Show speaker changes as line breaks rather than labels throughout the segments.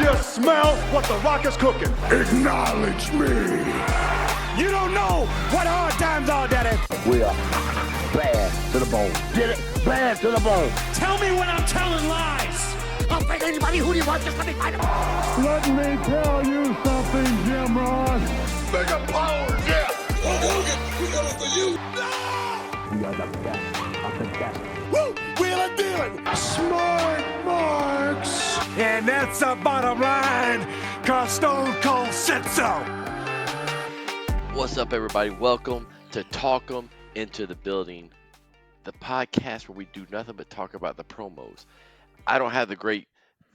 you smell what The Rock is cooking?
Acknowledge me.
You don't know what hard times are, Daddy.
We are bad to the bone. Get it? Bad to the bone.
Tell me when I'm telling lies.
I'll fight anybody. Who do you want? Just let me fight him.
Let me tell you something, Jim Ross.
Mega power, yeah. Hogan, we got it for you.
We are the best of the best.
Woo! Wheeling dealing. Smart marks.
And that's the bottom line, cause Stone Cold said so.
What's up, everybody? Welcome to Talk 'em Into the Building, the podcast where we do nothing but talk about the promos. I don't have the great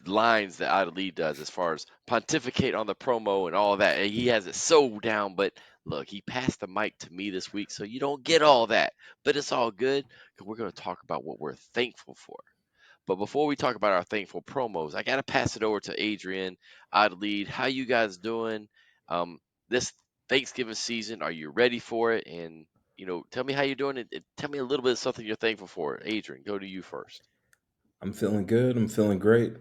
lines that Ali does as far as pontificate on the promo and all that. He has it so down, but look, he passed the mic to me this week, so you don't get all that. But it's all good because we're going to talk about what we're thankful for. But before we talk about our thankful promos, I got to pass it over to Adrian, Adelaide. How you guys doing? This Thanksgiving season, are you ready for it? And, tell me how you're doing. And tell me a little bit of something you're thankful for. Adrian, go to you first.
I'm feeling good. I'm feeling great.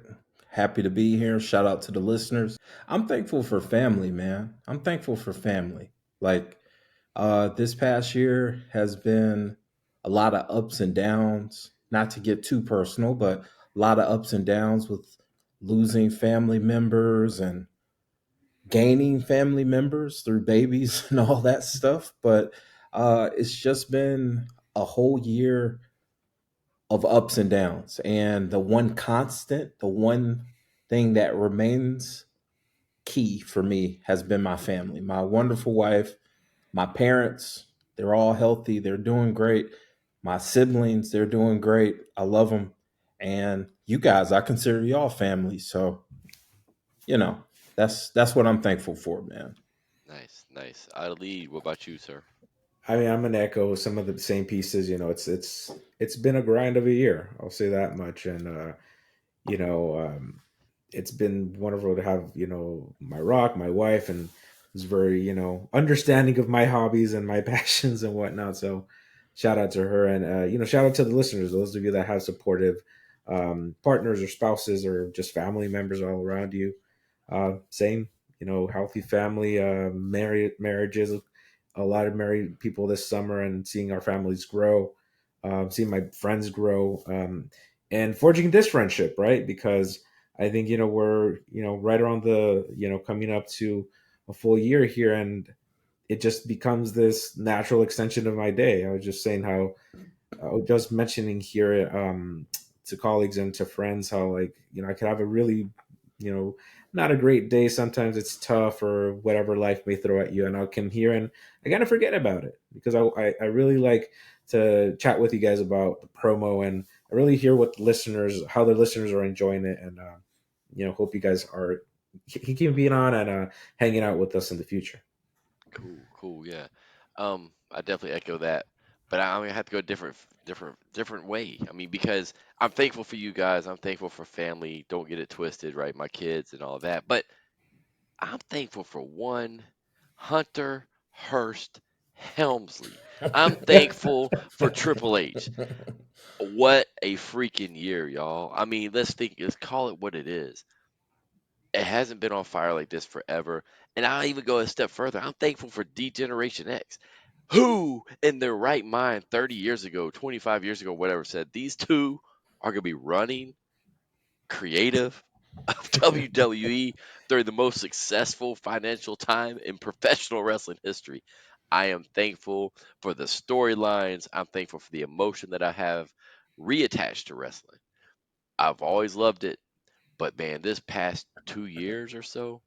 Happy to be here. Shout out to the listeners. I'm thankful for family, man. I'm thankful for family. This past year has been a lot of ups and downs. Not to get too personal, but a lot of ups and downs with losing family members and gaining family members through babies and all that stuff. But it's just been a whole year of ups and downs. And the one constant, the one thing that remains key for me has been my family, my wonderful wife, my parents. They're all healthy. They're doing great. My siblings, they're doing great. I love them. And you guys, I consider y'all family. So, that's what I'm thankful for, man.
Nice. Ali, what about you, sir?
I mean, I'm gonna echo some of the same pieces. It's been a grind of a year. I'll say that much. And it's been wonderful to have my wife, and is very understanding of my hobbies and my passions and whatnot. So shout out to her, and shout out to the listeners, those of you that have supportive partners or spouses or just family members all around you. Same, healthy family, marriages. A lot of married people this summer, and seeing our families grow, seeing my friends grow, and forging this friendship, right? Because I think, we're, right around the, coming up to a full year here, and it just becomes this natural extension of my day. I was just saying how, I was just mentioning here to colleagues and to friends how, I could have a really, not a great day. Sometimes it's tough or whatever life may throw at you. And I'll come here and I kind of forget about it because I really like to chat with you guys about the promo, and I really hear how the listeners are enjoying it. And, hope you guys are keep being on and hanging out with us in the future.
Cool. Yeah. I definitely echo that, but I'm gonna have to go different way. I mean, because I'm thankful for you guys. I'm thankful for family. Don't get it twisted, right? My kids and all that. But I'm thankful for one Hunter Hearst Helmsley. I'm thankful for Triple H. What a freaking year, y'all. I mean, let's call it what it is. It hasn't been on fire like this forever. And I'll even go a step further. I'm thankful for D-Generation X. Who in their right mind 30 years ago, 25 years ago, whatever, said these two are going to be running creative of WWE during the most successful financial time in professional wrestling history? I am thankful for the storylines. I'm thankful for the emotion that I have reattached to wrestling. I've always loved it, but man, this past 2 years or so,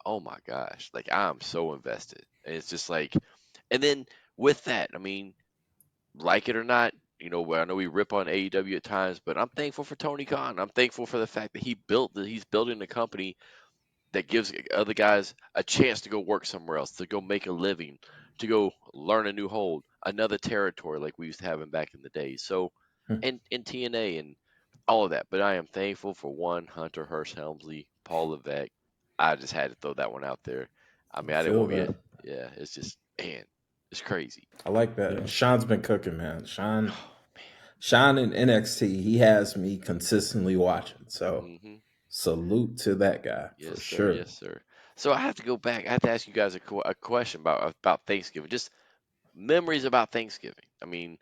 oh my gosh, I'm so invested. And it's just and then with that, I mean, like it or not, I know we rip on AEW at times, but I'm thankful for Tony Khan. I'm thankful for the fact that he's building a company that gives other guys a chance to go work somewhere else, to go make a living, to go learn a new hold, another territory like we used to have in back in the day. So, and TNA and all of that. But I am thankful for one Hunter Hearst Helmsley, Paul Levesque. I just had to throw that one out there. I mean, I didn't want to. Yeah, it's just, man, it's crazy.
I like that. Yeah. Sean's been cooking, man. Sean in NXT, he has me consistently watching. So Salute to that guy for
Yes, sir.
sure.
Yes, sir. So I have to go back. I have to ask you guys a question about Thanksgiving. Just memories about Thanksgiving. I mean,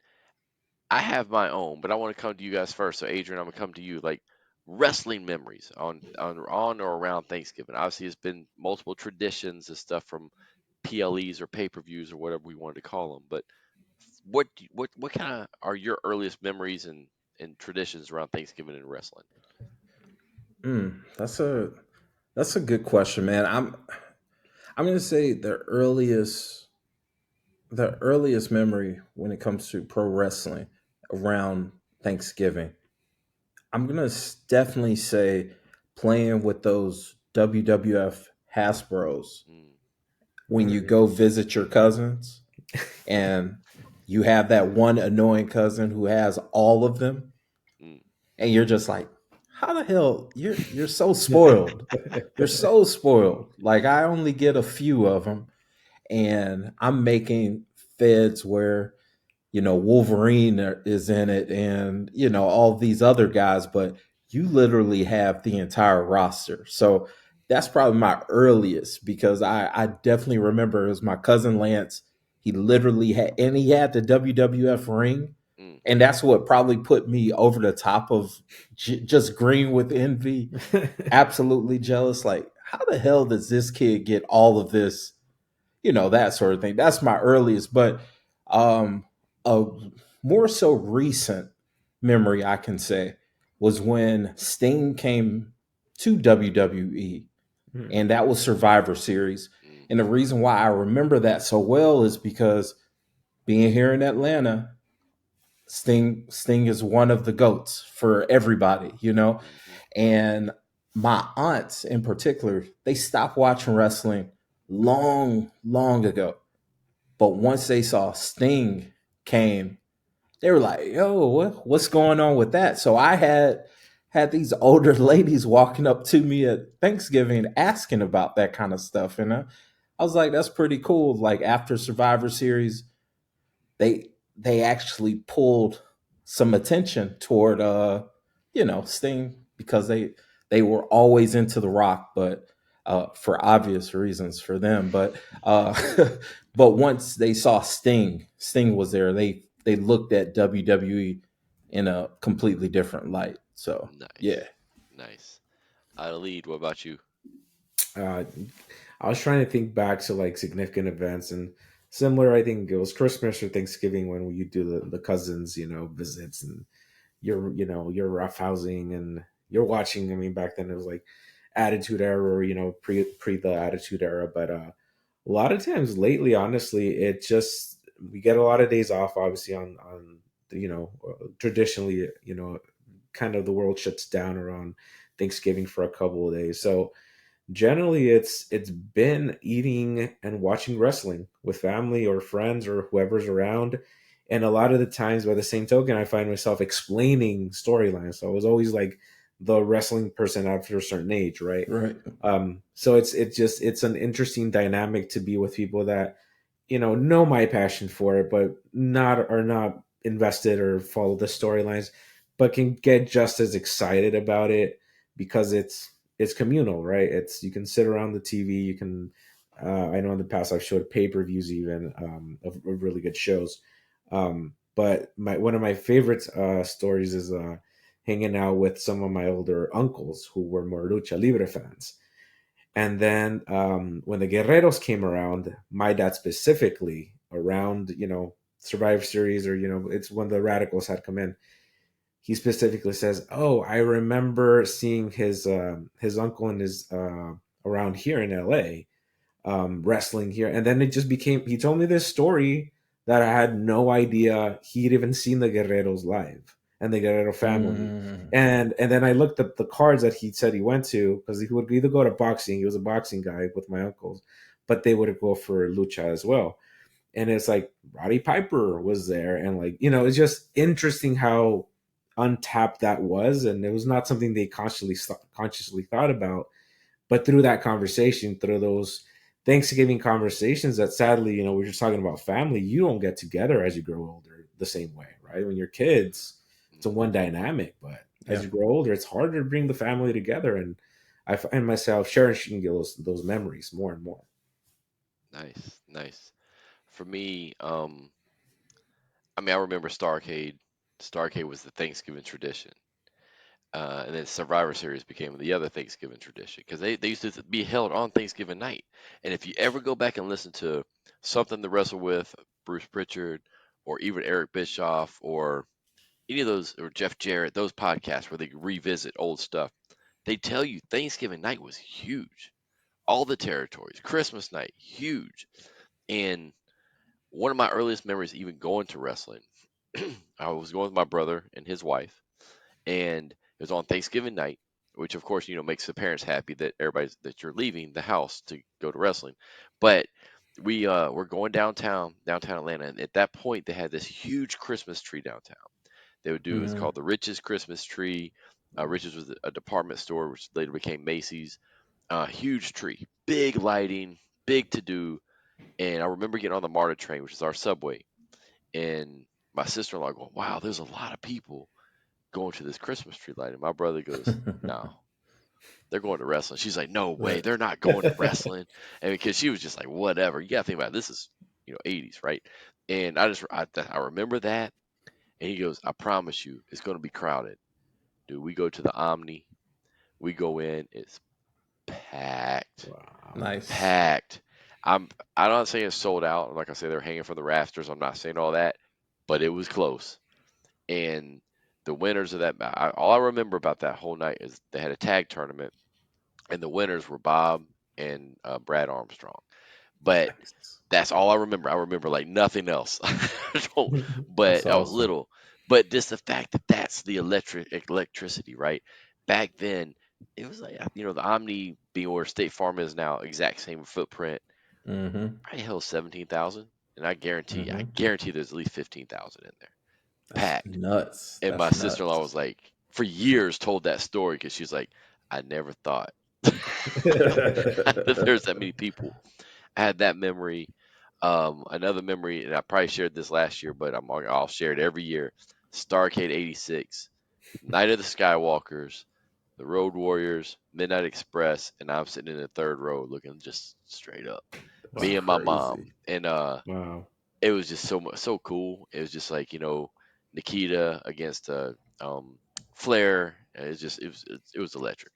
I have my own, but I want to come to you guys first. So, Adrian, I'm gonna come to you. Like wrestling memories on or around Thanksgiving. Obviously, it's been multiple traditions and stuff from PLEs or pay-per-views or whatever we wanted to call them. But what kind of are your earliest memories and traditions around Thanksgiving and wrestling?
That's a good question, man. I'm gonna say the earliest memory when it comes to pro wrestling around Thanksgiving. I'm gonna definitely say playing with those WWF Hasbros
Mm,
when you go visit your cousins and you have that one annoying cousin who has all of them,
mm,
and you're just like, how the hell you're so spoiled. You're so spoiled. Like I only get a few of them, and I'm making feds where Wolverine is in it, and all these other guys, but you literally have the entire roster. So that's probably my earliest, because I definitely remember it was my cousin Lance. He had the WWF ring,
mm.
and that's what probably put me over the top of just green with envy, absolutely jealous. Like, how the hell does this kid get all of this? That sort of thing. That's my earliest, but a more so recent memory I can say was when Sting came to WWE,
Hmm.
and that was Survivor Series.
Mm,
And the reason why I remember that so well is because being here in Atlanta, Sting is one of the goats for everybody.
mhm,
And my aunts in particular, they stopped watching wrestling long, long ago. But once they saw Sting came, they were like, "Yo, what's going on with that?" So I had these older ladies walking up to me at Thanksgiving asking about that kind of stuff, and I was like, "That's pretty cool." Like after Survivor Series, they actually pulled some attention toward Sting, because they were always into The Rock, but for obvious reasons for them. But but once they saw Sting was there, they looked at WWE in a completely different light. So yeah.
nice, nice. Lead. What about you?
uh, I was trying to think back to like significant events and similar. I think it was Christmas or Thanksgiving when you do the cousins, visits, and you're roughhousing and you're watching. I mean, back then it was like Attitude Era, or pre the Attitude Era. But a lot of times lately, honestly, it just we get a lot of days off. Obviously, on traditionally, kind of the world shuts down around Thanksgiving for a couple of days. So generally it's been eating and watching wrestling with family or friends or whoever's around. And a lot of the times, by the same token, I find myself explaining storylines. So I was always like the wrestling person after a certain age, right?
Right.
So it's an interesting dynamic to be with people that know my passion for it, but are not invested or follow the storylines, but can get just as excited about it because it's communal, right? It's you can sit around the TV, you can. I know in the past I've showed pay-per-views even of really good shows, but one of my favorite stories is hanging out with some of my older uncles who were more lucha libre fans. And then when the Guerreros came around, my dad specifically around, Survivor Series, or, it's when the Radicals had come in. He specifically says, "Oh, I remember seeing his uncle and his around here in LA, wrestling here." And then it just became. He told me this story that I had no idea he'd even seen the Guerreros live and the Guerrero family.
Mm.
And then I looked at the cards that he said he went to, because he would either go to boxing. He was a boxing guy with my uncles, but they would go for lucha as well. And it's like Roddy Piper was there, and like it's just interesting how untapped that was, and it was not something they consciously thought about. But through that conversation, through those Thanksgiving conversations, that sadly, we're just talking about family. You don't get together as you grow older the same way, right? When you're kids, it's a
Mhm.
one dynamic, but as
Yeah.
you grow older, it's harder to bring the family together, and I find myself sharing those memories more and more.
Nice, nice. For me, I mean, I remember Starcade. Starcade was the Thanksgiving tradition. And then Survivor Series became the other Thanksgiving tradition because they used to be held on Thanksgiving night. And if you ever go back and listen to Something to Wrestle With, Bruce Pritchard, or even Eric Bischoff, or any of those, or Jeff Jarrett, those podcasts where they revisit old stuff, they tell you Thanksgiving night was huge. All the territories, Christmas night, huge. And one of my earliest memories, even going to wrestling, I was going with my brother and his wife, and it was on Thanksgiving night, which of course makes the parents happy that that you're leaving the house to go to wrestling. But we were going downtown Atlanta, and at that point they had this huge Christmas tree downtown. They would do, it's
Mm.
called the Rich's Christmas Tree. Rich's was a department store which later became Macy's. Huge tree, big lighting, big to do. And I remember getting on the MARTA train, which is our subway, and my sister-in-law going, "Wow, there's a lot of people going to this Christmas tree light." And my brother goes, "No, they're going to wrestling." She's like, "No way, they're not going to wrestling." And because she was just like, "Whatever." You got to think about it. This is 80s, right? And I remember that. And he goes, "I promise you, it's going to be crowded, dude." We go to the Omni. We go in. It's packed,
Wow.
Nice.
packed. I'm not saying it's sold out. Like I say, they're hanging from the rafters. I'm not saying all that, but it was close. And the winners of that, all I remember about that whole night is they had a tag tournament, and the winners were Bob and Brad Armstrong. But
Nice.
that's all I remember. I remember like nothing else.
That's
But I was
awesome.
little. But just the fact that that's the electricity, right? Back then, it was like the Omni being where State Farm is now, exact same footprint.
Mm-hmm.
I held 17,000, and I
Mm-hmm.
guarantee there's at least 15,000 in there,
That's
packed.
nuts.
And my
That's
sister-in-law
nuts.
was like, for years, told that story because she's like, I never thought that there's that many people. I had that memory. Another memory, and I probably shared this last year, but I'll share it every year. Starcade '86, Night of the Skywalkers, the Road Warriors, Midnight Express, and I'm sitting in the third row looking just straight up.
That's
Me and my mom,
crazy.
and
Wow.
it was just so cool. It was just like Nikita against um, Flair. It was electric.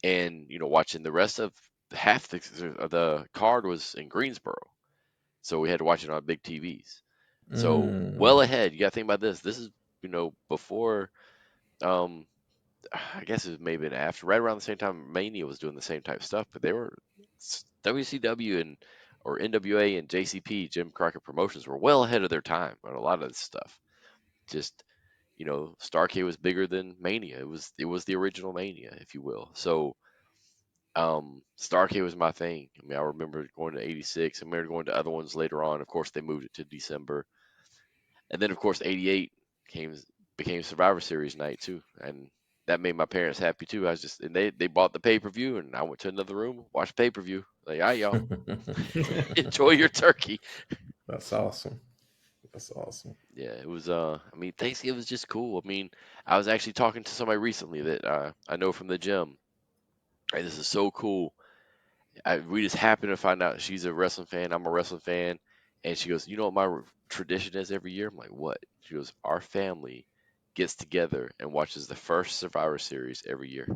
And watching the rest of half the card was in Greensboro, so we had to watch it on big TVs. So well
Mm.
ahead. You got to think about this. This is before. Um, I guess it was maybe after, right around the same time Mania was doing the same type of stuff, but they were WCW and or NWA and JCP, Jim Crockett Promotions, were well ahead of their time on a lot of this stuff. Just Starcade was bigger than Mania. It was the original Mania, if you will. So Starcade was my thing. I mean, I remember going to '86. I remember going to other ones later on. Of course, they moved it to December, and then of course '88 came became Survivor Series night too, and that made my parents happy too. I was just and they bought the pay per view, and I went to another room, watched pay per view. Like, all right, y'all, enjoy your turkey.
That's awesome. That's awesome.
Yeah, it was. I mean, Thanksgiving was just cool. I mean, I was actually talking to somebody recently that I know from the gym. Hey, this is so cool. We just happened to find out she's a wrestling fan. I'm a wrestling fan, and she goes, "You know what my tradition is every year?" I'm like, "What?" She goes, "Our family gets together and watches the first Survivor Series every year."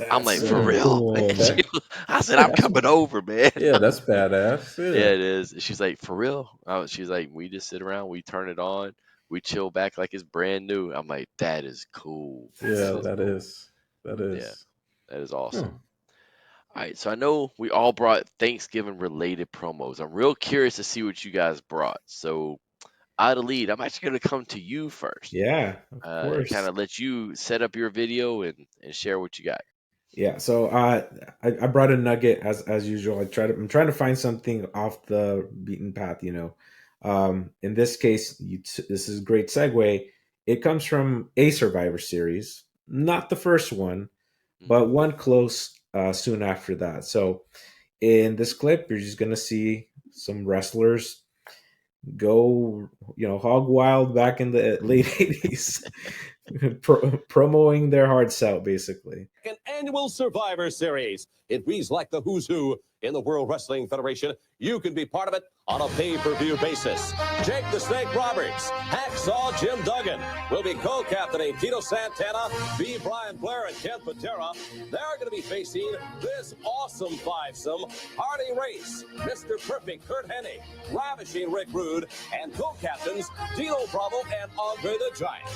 I'm
That's
like, "For
so
Mm.
real?"
cool.
Okay.
I said, "I'm coming over, man."
Yeah, that's badass.
Yeah,
Yeah.
it is. She's like, "For real?" She's like, "We just sit around, we turn it on, we chill back like it's brand new." I'm like, "That is cool.
That's
Yeah,
That
so
is
that
cool."
cool.
is. That
Yeah,
is.
that is
Hmm.
awesome. All right, so I know we all brought Thanksgiving related promos. I'm real curious to see what you guys brought. So, out of lead, I'm actually going to come to you first,
Yeah, of
and kind
course.
of let you set up your video and share what you got.
Yeah, so I brought a nugget as usual. I'm trying to find something off the beaten path. In this case, this is a great segue. It comes from a Survivor Series, not the first one,
Hmm.
but one close soon after that. So in this clip, you're just gonna see some wrestlers go, hog wild back in the late '80s. Promoting their hearts out, basically.
An annual Survivor Series. It reads like the who's who in the World Wrestling Federation. You can be part of it on a pay-per-view basis. Jake the Snake Roberts, Hacksaw Jim Duggan will be co-captaining Tito Santana, B. Brian Blair, and Ken Patera. They're going to be facing this awesome fivesome: Hardy Race, Mr. Perfect Kurt Hennig, Ravishing Rick Rude, and co-captains Dino Bravo and Andre the Giant.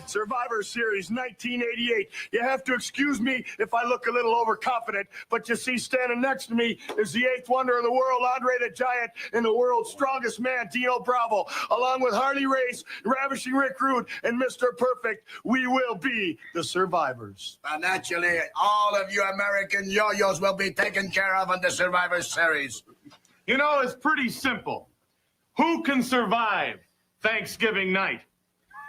Survivor Series 1988. You have to excuse me if I look a little overconfident, but you see, standing next to me is the eighth wonder of the world, Andre the Giant, and the world's strongest man, Dino Bravo, along with Hardy Race, Ravishing Rick Rude, and Mr. Perfect. We will be the survivors.
Naturally, all of you American yo-yos will be taken care of on the Survivor Series.
You know, it's pretty simple. Who can survive Thanksgiving night?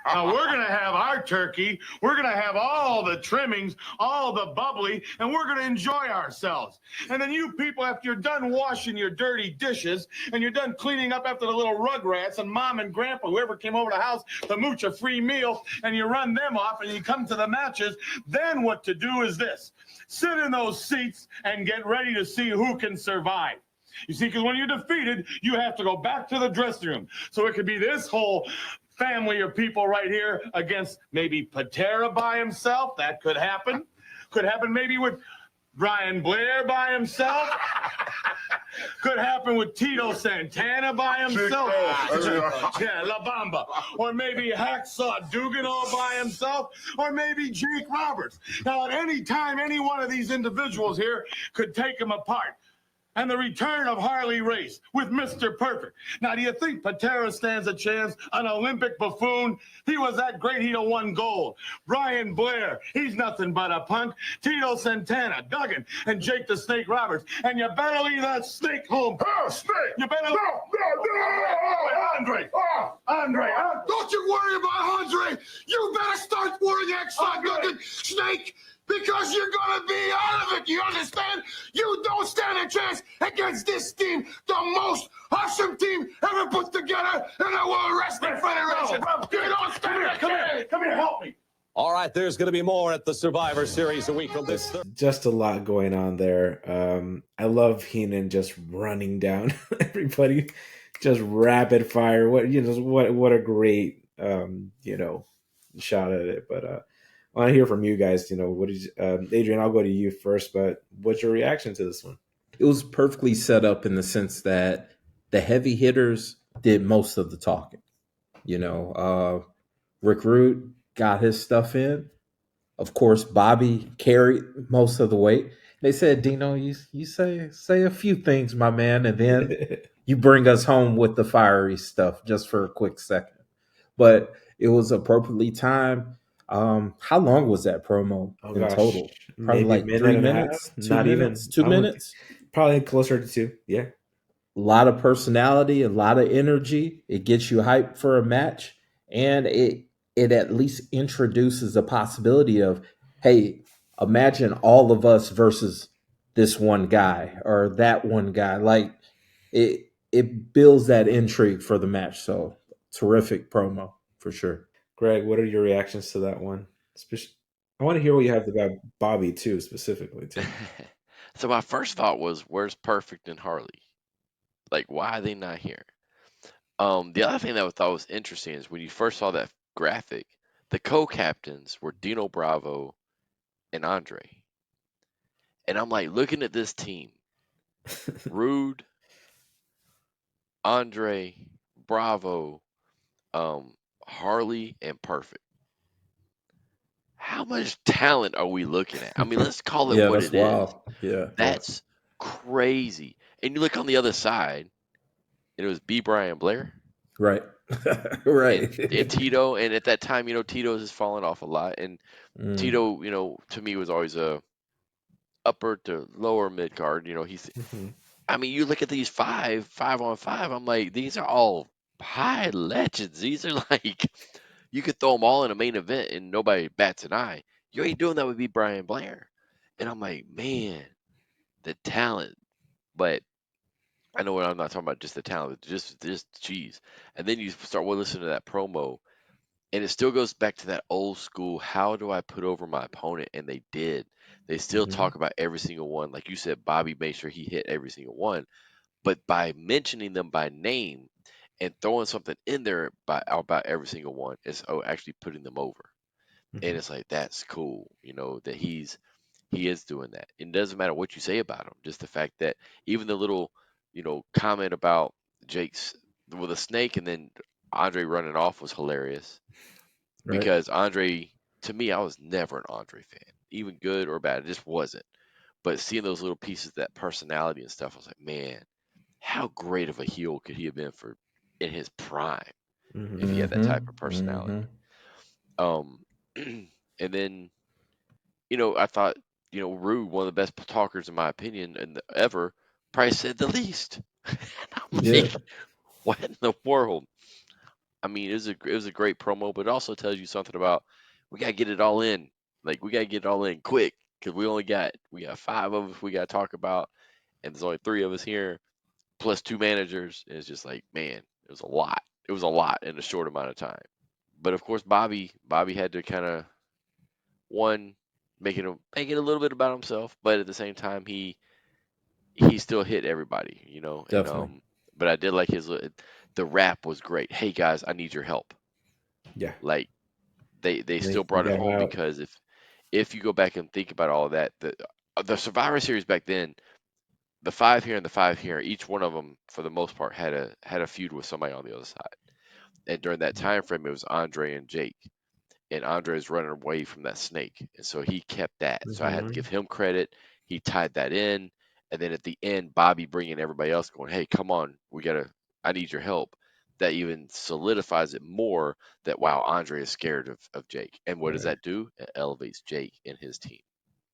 Now, we're going to have our turkey, we're going to have all the trimmings, all the bubbly, and we're going to enjoy ourselves. And then you people, after you're done washing your dirty dishes, and you're done cleaning up after the little rugrats and mom and grandpa, whoever came over the house to mooch a free meal, and you run them off and you come to the matches, then what to do is this: sit in those seats and get ready to see who can survive. You see, because when you're defeated, you have to go back to the dressing room. So it could be this whole family of people right here against maybe Patera by himself. That could happen. Could happen maybe with Brian Blair by himself. Could happen with Tito Santana by himself. Yeah, La Bamba. Or maybe Hacksaw Dugan all by himself. Or maybe Jake Roberts. Now, at any time, any one of these individuals here could take them apart. And the return of Harley Race with Mr. Perfect. Now, do you think Patera stands a chance? An Olympic buffoon? He was that great, he'd have won gold. Brian Blair, he's nothing but a punk. Tito Santana, Duggan, and Jake the Snake Roberts. And you better leave that snake home.
Oh, Snake!
You better...
No!
Andre,
Don't you worry about Andre! You better start worrying extra good, Snake! Because you're gonna be out of it, you understand? You don't stand a chance against this team, the most awesome team ever put together in the World Wrestling Federation. You don't stand a chance.
come here, help me.
All right, there's going to be more at the Survivor Series a week from this.
Just a lot going on there. I love Heenan just running down everybody, just rapid fire. What a great shot at it. But I want to hear from you guys. What is Adrian? I'll go to you first. But what's your reaction to this one?
It was perfectly set up in the sense that the heavy hitters did most of the talking. Rick Rude got his stuff in. Of course, Bobby carried most of the weight. They said, Dino, you say a few things, my man, and then you bring us home with the fiery stuff just for a quick second. But it was appropriately timed. How long was that promo in total? Probably like 3 minutes, 2 minutes, 2 minutes.
Probably closer to 2. Yeah.
A lot of personality, a lot of energy. It gets you hyped for a match, and it at least introduces the possibility of, hey, imagine all of us versus this one guy or that one guy. Like it builds that intrigue for the match. So terrific promo for sure.
Greg, what are your reactions to that one? I want to hear what you have about Bobby too, specifically too.
So my first thought was, where's Perfect and Harley? Like, why are they not here? The other thing that I thought was interesting is when you first saw that graphic, the co-captains were Dino Bravo and Andre. And I'm like, looking at this team, Rude, Andre, Bravo, Harley, and Perfect. How much talent are we looking at? I mean, let's call it what it is.
Yeah,
that's crazy. And you look on the other side, and it was B. Brian Blair.
Right. Right.
And Tito. And at that time, Tito's has fallen off a lot. And Tito, to me was always a upper to lower mid card. He's I mean, you look at these five on five, I'm like, these are all high legends. These are like, you could throw them all in a main event and nobody bats an eye. You ain't doing that with B. Brian Blair. And I'm like, man, the talent. But I know I'm not talking about just the talent, just geez. And then you start listening to that promo. And it still goes back to that old school, how do I put over my opponent? And they did. They still
Mm-hmm.
talk about every single one. Like you said, Bobby made sure he hit every single one. But by mentioning them by name and throwing something in there about every single one is actually putting them over. And
Mm-hmm.
it's like that's cool, that he is doing that. It doesn't matter what you say about him, just the fact that even the little, comment about Jake's with a snake and then Andre running off was hilarious
Right.
because Andre, to me, I was never an Andre fan, even good or bad. It just wasn't. But seeing those little pieces, that personality and stuff, I was like, man, how great of a heel could he have been for in his prime
Mm-hmm.
if he had that type of
Mm-hmm. Mm-hmm.
personality? Um, and then I thought Rude, one of the best talkers in my opinion, and ever, probably said the least. And
He
I'm like,
did.
what in the world? I mean, it was a great promo, but it also tells you something about we gotta get it all in. Like we gotta get it all in quick because we got 5 of us we gotta talk about, and there's only 3 of us here plus 2 managers. And it's just like, man, it was a lot. It was a lot in a short amount of time. But of course, Bobby had to kind of one make it a little bit about himself, but at the same time he still hit everybody. And
Definitely.
but I did like the rap was great. Hey guys, I need your help.
Yeah.
Like they still
They
brought it
got him
home
out.
because if you go back and think about all that, the Survivor Series back then, the 5 here and the 5 here, each one of them for the most part had a feud with somebody on the other side. And during that time frame, it was Andre and Jake. And Andre is running away from that snake. And so he kept that. So I had to
Mm-hmm.
give him credit. He tied that in. And then at the end, Bobby bringing everybody else going, hey, come on, I need your help. That even solidifies it more that, wow, Andre is scared of Jake. And what does
Right.
that do? It elevates Jake and his team.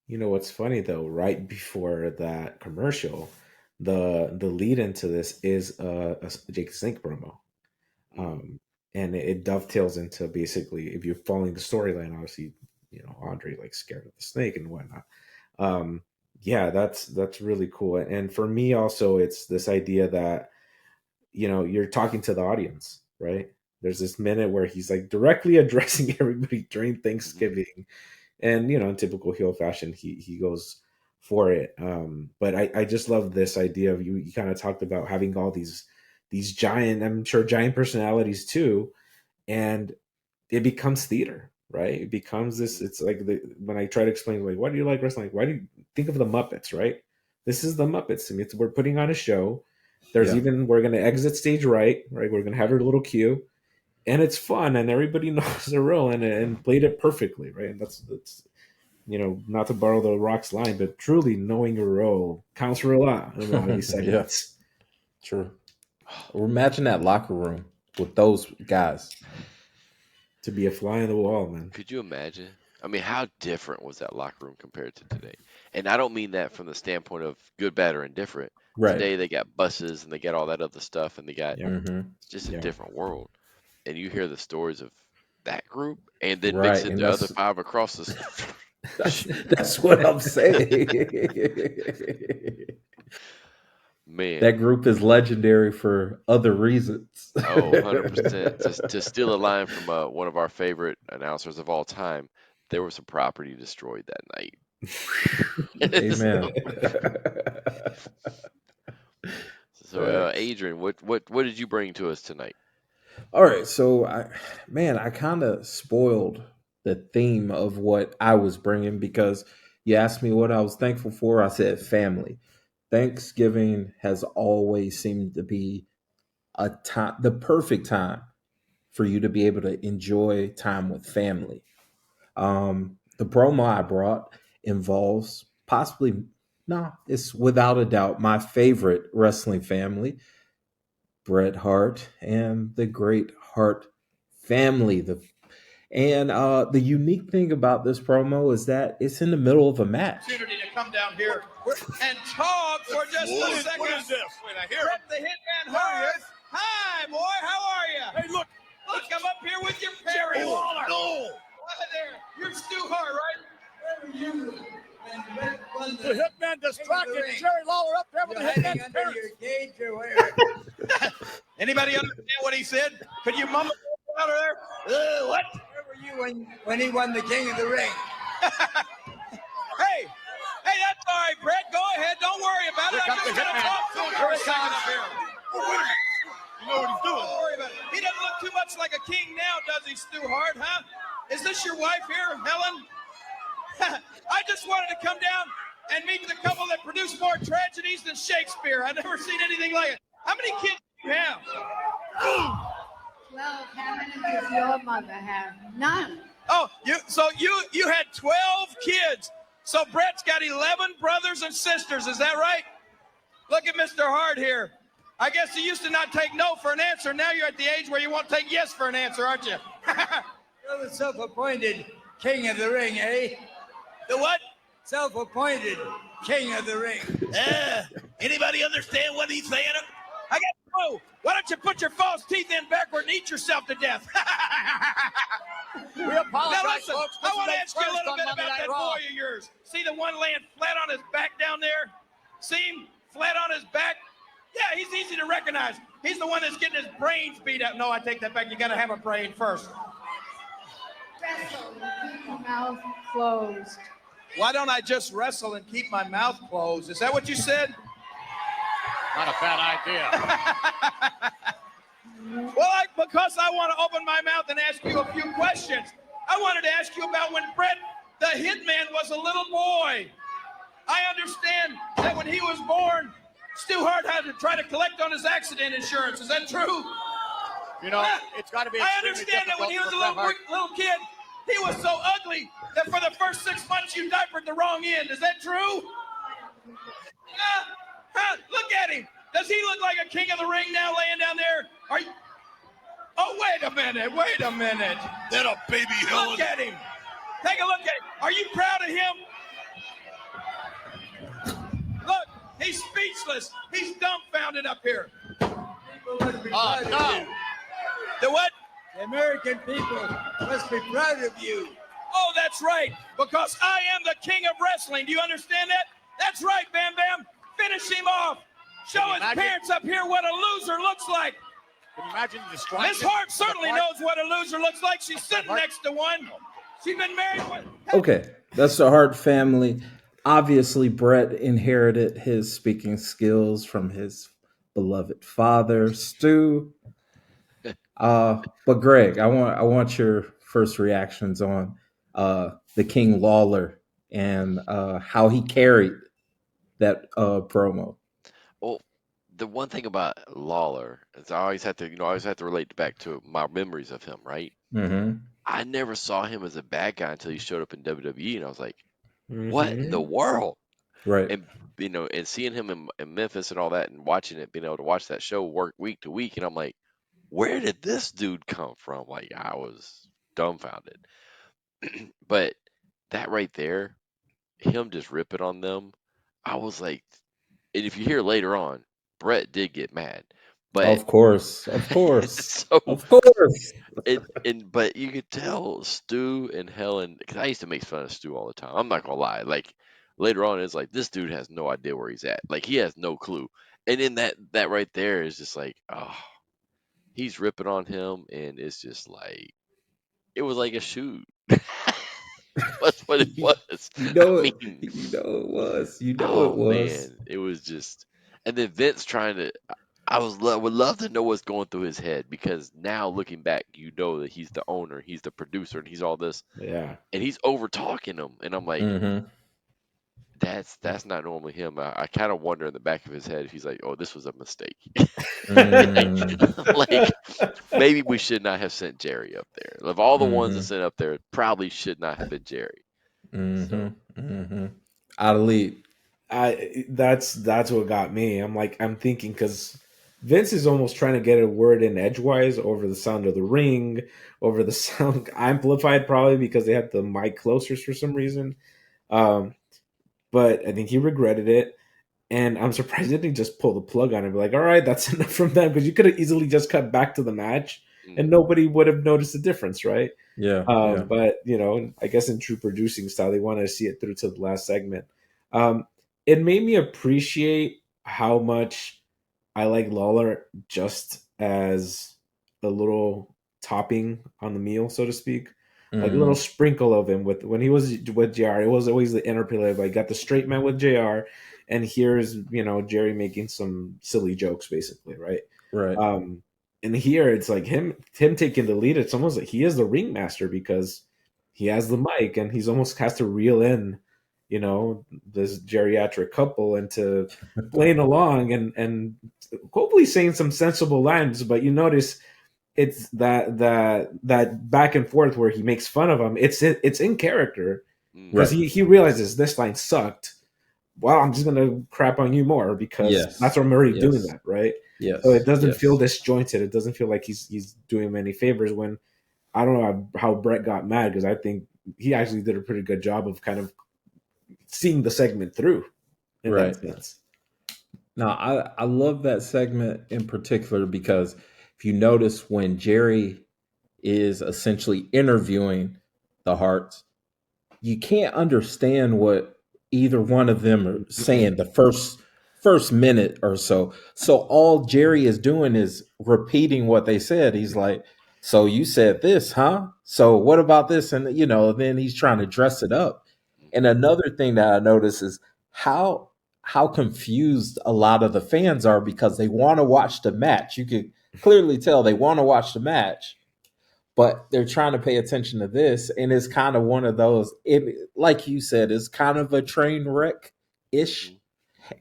You know what's funny though? Right before that commercial, the lead into this is a Jake Snake promo.
Mm,
And it dovetails into basically if you're following the storyline, obviously, Andre like scared of the snake and whatnot. Um, yeah, that's really cool. And for me also, it's this idea that you're talking to the audience, right? There's this minute where he's like directly addressing everybody during
mhm.
Thanksgiving, and in typical heel fashion, he goes for it. But I just love this idea of you kind of talked about having all these giant, I'm sure giant personalities too, and it becomes theater, right? It becomes this.
Mhm.
It's like when I try to explain, like, why do you like wrestling? Like, why do you think of the Muppets, right? This is the Muppets to me. We're putting on a show.
Yeah.
We're going to exit stage right? We're going to have our little cue, and it's fun, and everybody knows their role and played it perfectly, right? And that's not to borrow the Rock's line, but truly knowing your role counts for a lot in a lot of these
Yeah.
segments.
True. Or imagine that locker room with those guys.
To be a fly on the wall, man.
Could you imagine? I mean, how different was that locker room compared to today? And I don't mean that from the standpoint of good, bad, or indifferent.
Right.
Today they got buses and they got all that other stuff and they got
Yeah,
Mm-hmm.
it's just a
yeah.
different world. And you hear the stories of that group and then mix
Right.
in
And
the other
that's
5 across
that's what I'm saying.
man.
That group is legendary for other reasons.
Oh, 100%. To steal a line from one of our favorite announcers of all time, there was some property destroyed that night.
Amen.
So, Adrian, what did you bring to us tonight?
All right, so I kind of spoiled the theme of what I was bringing because you asked me what I was thankful for. I said family. Thanksgiving has always seemed to be a time, the perfect time for you to be able to enjoy time with family. The promo I brought involves possibly, no, it's without a doubt my favorite wrestling family, Bret Hart and the Great Hart family. The unique thing about this promo is that it's in the middle of a match.
Opportunity to come down here and talk for just a second.
What is this?
Wait, I hear Bret the Hitman Hart. Hi, boy. How are you?
Hey, look.
Look, I'm up here with your Perry Waller.
No.
Hi there. You're Stu Hart, right? Where were you?
The hitman distracted Jerry Lawler up there with the hitman's parents.
Anybody understand what he said? Could you mumble fella there? What?
Where were you when he won the King of the Ring?
Hey, that's all right, Brett. Go ahead. Don't worry about it. I'm just going to talk to him for a second up here.
You know what he's doing.
Don't worry about it. He doesn't look too much like a king now, does he, Stu Hart, huh? Is this your wife here, Helen? I just wanted to come down and meet the couple that produce more tragedies than Shakespeare. I've never seen anything like it. How many kids do you have?
12. How many does your mother have? None.
Oh, you had 12 kids. So Brett's got 11 brothers and sisters. Is that right? Look at Mr. Hart here. I guess you used to not take no for an answer. Now you're at the age where you won't take yes for an answer, aren't you?
You're the self-appointed King of the Ring, eh?
The what?
Self-appointed King of the Ring.
Anybody understand what he's saying? I got no. Why don't you put your false teeth in backward and eat yourself to death?
We apologize,
Now listen,
folks.
I
This
want
is
to
a
ask you a
first
little
on
bit
Monday
about
Night
that
Raw.
boy of yours. See the one laying flat on his back down there? See him flat on his back? Yeah, he's easy to recognize. He's the one that's getting his brains beat up. No, I take that back. You got to have a brain first.
Wrestle and keep your mouth closed.
Why don't I just wrestle and keep my mouth closed? Is that what you said?
Not a bad idea.
Well, because I want to open my mouth and ask you a few questions. I wanted to ask you about when Brett, the Hitman, was a little boy. I understand that when he was born, Stu Hart had to try to collect on his accident insurance. Is that true?
You know, it's got to be.
I understand that when he was a little kid, he was so ugly that for the first 6 months you diapered the wrong end. Is that true? Look at him. Does he look like a King of the Ring now laying down there? Are you? Oh, wait a minute. Wait a minute.
That a baby Helen.
Look at him. Take a look at him. Are you proud of him? Look, he's speechless. He's dumbfounded up here.
No.
The what?
The American people must be proud of you.
Oh, that's right. Because I am the king of wrestling. Do you understand that? That's right, Bam Bam. Finish him off. Show his parents up here what a loser looks like.
Can you imagine the destruction?
Miss Hart certainly knows what a loser looks like. She's sitting next to one. She's been married with.
Okay, that's the Hart family. Obviously, Brett inherited his speaking skills from his beloved father, Stu. But Greg, I want your first reactions on the King Lawler and how he carried that promo.
Well, the one thing about Lawler is I always have to relate back to my memories of him, right?
Mm-hmm.
I never saw him as a bad guy until he showed up in WWE, and I was like, what in the world?
Right.
And and seeing him in Memphis and all that, and watching it, being able to watch that show work week to week, and I'm like, where did this dude come from? Like, I was dumbfounded. But that right there, him just ripping on them, I was like, and if you hear later on, Brett did get mad, but
Of course.
so
Of course.
but you could tell Stu and Helen, because I used to make fun of Stu all the time. I'm not gonna lie. Like later on, it's like this dude has no idea where he's at. Like he has no clue. And then that right there is just like, oh, he's ripping on him, and it's just like it was like a shoot. That's what it was.
You know
I
it.
mean,
You know it was. You know
oh
it was.
man, it was just. And then Vince trying to. Would love to know what's going through his head, because now looking back, you know that he's the owner, he's the producer, and he's all this,
Yeah.
and he's over talking him, and I'm like,
Mm-hmm.
that's not normally him. I kind of wonder in the back of his head if he's like, oh, this was a mistake.
Mm-hmm.
Like maybe we should not have sent Jerry up there. Of all the ones that
Mm-hmm.
sent up there, it probably should not have been Jerry.
Mm-hmm. Mm-hmm. Ali.
That's what got me. I'm thinking, because Vince is almost trying to get a word in edgewise over the sound of the ring, over the sound amplified, probably because they had the mic closer for some reason. But I think he regretted it, and I'm surprised they didn't just pull the plug on it and be like, all right, that's enough from them, because you could have easily just cut back to the match and nobody would have noticed the difference, right?
Yeah.
But I guess in true producing style, they wanted to see it through to the last segment. It made me appreciate how much I like Lawler just as a little topping on the meal, so to speak. Like a little sprinkle of him when he was with JR. It was always the interplay of like got the straight man with JR, and here's Jerry making some silly jokes, basically, right?
Right.
And here it's like him taking the lead. It's almost like he is the ringmaster because he has the mic and he's almost has to reel in, this geriatric couple into playing along and hopefully saying some sensible lines. But you notice it's that back and forth where he makes fun of him. It's in character because he realizes this line sucked. Well, I'm just gonna crap on you more because that's what I'm already doing that, right?
Yes.
So it doesn't feel disjointed. It doesn't feel like he's doing him any favors. When I don't know how Brett got mad because I think he actually did a pretty good job of kind of seeing the segment through in that sense.
Now, I love that segment in particular because if you notice when Jerry is essentially interviewing the Harts, you can't understand what either one of them are saying the first minute or so. So all Jerry is doing is repeating what they said. He's like, "So you said this, huh? So what about this?" And then he's trying to dress it up. And another thing that I notice is how confused a lot of the fans are because they want to watch the match. You can clearly tell they want to watch the match, but they're trying to pay attention to this, and it's kind of one of those. Like you said, it's kind of a train wreck ish.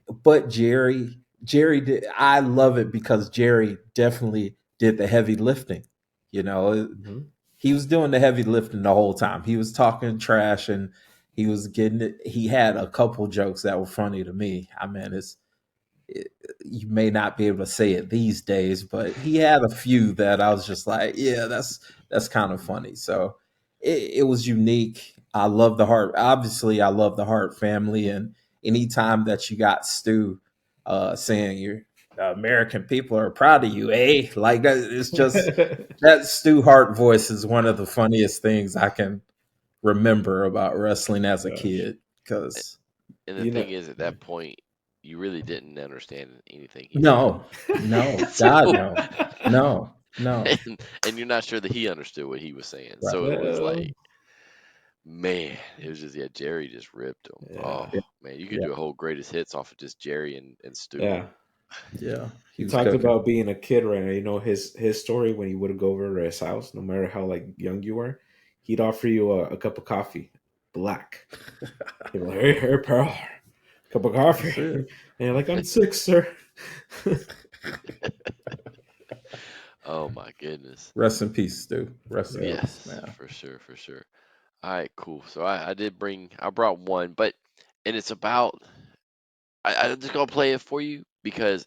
But Jerry did. I love it because Jerry definitely did the heavy lifting. He was doing the heavy lifting the whole time. He was talking trash and he was getting it. He had a couple jokes that were funny to me. I mean, you may not be able to say it these days, but he had a few that I was just like, yeah, that's kind of funny. So it was unique. I love the Hart. Obviously, I love the Hart family, and anytime that you got Stu saying you're American people are proud of you, eh? Like that, it's just that Stu Hart voice is one of the funniest things I can remember about wrestling as a kid. Because
and the thing is, at that point, you really didn't understand anything he
no,
said.
God, no.
And you're not sure that he understood what he was saying.
Right.
So it was like, man, it was just Jerry just ripped him. Oh man, you could do a whole greatest hits off of just Jerry and Stu.
Yeah. He talked about being a kid, right? His story when he would go over to his house, no matter how like young you were, he'd offer you a cup of coffee, black. He'd be like, hey, pal, cup of coffee. And you're like, I'm sick, sir.
Oh my goodness.
Rest in peace, Stu. Rest in peace, man.
For sure. All right, cool. So I brought one, and it's about, I'm just gonna play it for you because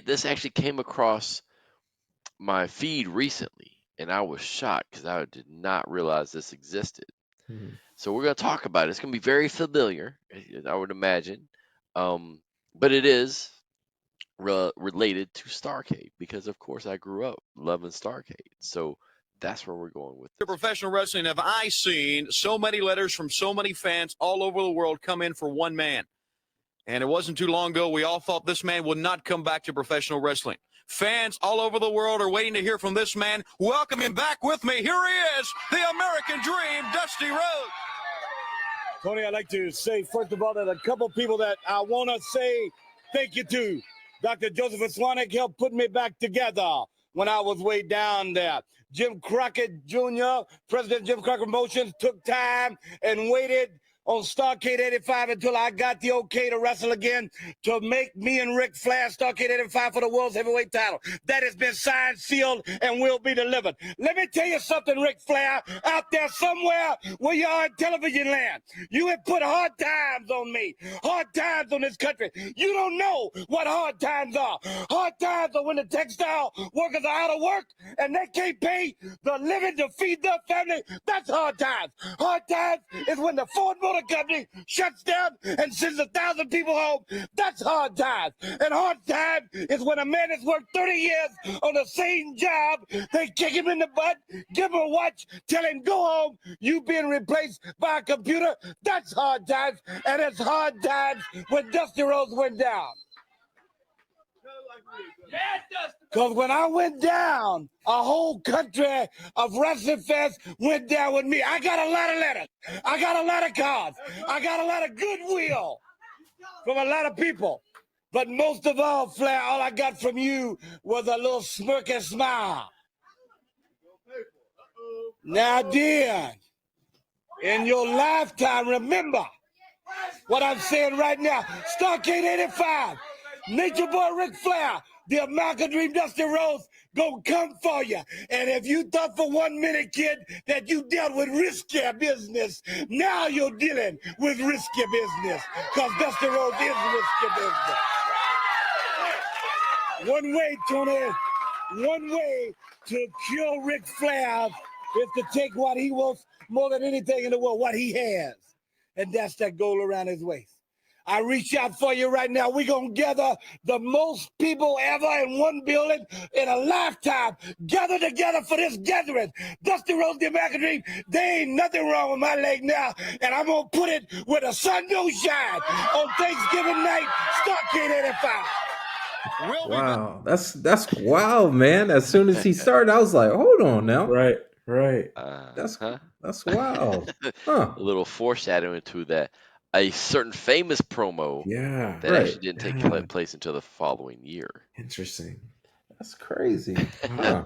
this actually came across my feed recently, and I was shocked because I did not realize this existed. So we're gonna talk about it. It's gonna be very familiar, I would imagine, but it is related to Starcade because, of course, I grew up loving Starcade. So that's where we're going with this.
Professional wrestling, have I seen so many letters from so many fans all over the world come in for one man. And it wasn't too long ago, we all thought this man would not come back to professional wrestling. Fans all over the world are waiting to hear from this man. Welcome him back with me. Here he is, the American Dream, Dusty Rhodes.
Tony, I'd like to say, first of all, that a couple people that I want to say thank you to. Dr. Joseph Aswanik helped put me back together when I was way down there. Jim Crockett Jr., President Jim Crockett Promotions, took time and waited on Starcade 85 until I got the okay to wrestle again to make me and Ric Flair Starcade 85 for the World's Heavyweight title. That has been signed, sealed, and will be delivered. Let me tell you something, Ric Flair, out there somewhere where you are in television land. You have put hard times on me, hard times on this country. You don't know what hard times are. Hard times are when the textile workers are out of work and they can't pay the living to feed their family. That's hard times. Hard times is when the Ford Motor Company shuts down and sends 1,000 people home. That's hard times. And hard time is when a man has worked 30 years on the same job. They kick him in the butt, give him a watch, tell him go home. You being replaced by a computer. That's hard times. And it's hard times when Dusty Rhodes went down. Because when I went down, a whole country of wrestling fans went down with me. I got a lot of letters. I got a lot of cards. I got a lot of goodwill from a lot of people. But most of all, Flair, all I got from you was a little smirky smile. Now, dear, in your lifetime, remember what I'm saying right now. Starcade 85, Nature Boy Ric Flair, the American Dream Dusty Rhodes, gonna come for you. And if you thought for 1 minute, kid, that you dealt with risky business, now you're dealing with risky business, because Dusty Rhodes is risky business. One way, Tony, one way to cure Ric Flair is to take what he wants more than anything in the world, what he has. And that's that gold around his waist. I reach out for you right now. We're going to gather the most people ever in one building in a lifetime. Gather together for this gathering. Dusty Rhodes, the American Dream. There ain't nothing wrong with my leg now. And I'm going to put it where the sun don't shine on Thanksgiving night, Starcade 85.
Wow, that's wild, man. As soon as he started, I was like, hold on now.
Right, right.
That's
Huh?
that's wild. Huh.
A little foreshadowing to that. A certain famous promo
Yeah.
that
Right.
actually didn't take
Yeah.
place until the following year.
Interesting.
That's crazy.
Wow.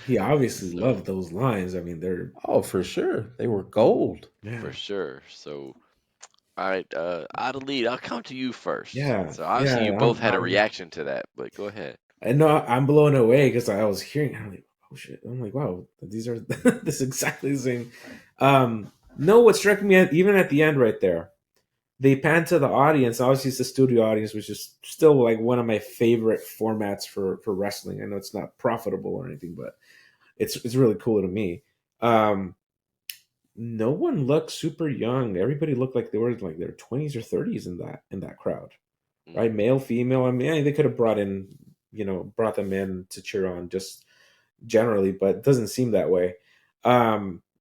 He obviously
So-
loved those lines. I mean, they're
Oh, for sure. They were gold.
yeah.
For sure. So, all right, out of lead, I'll come to you first.
Yeah,
So obviously
yeah,
you both
I'm-
had a
I'm-
reaction to that, but go ahead.
I know I'm blown away because I was hearing. I'm like, oh shit! I'm like, wow, these are this is exactly the same. No, what struck me even at the end right there, they pan to the audience. Obviously, it's the studio audience, which is still like one of my favorite formats for wrestling. I know it's not profitable or anything, but it's really cool to me. No one looked super young. Everybody looked like they were like their 20s or 30s in that crowd. Right, male, female. I mean, they could have brought them in to cheer on just generally, but it doesn't seem that way.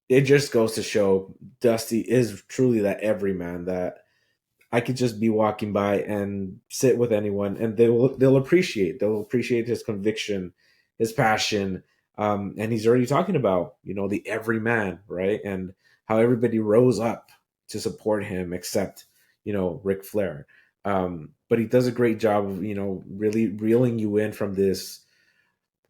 It just goes to show Dusty is truly that everyman that I could just be walking by and sit with anyone, and they'll appreciate his conviction, his passion, and he's already talking about the everyman, right, and how everybody rose up to support him except Ric Flair. But he does a great job of really reeling you in from this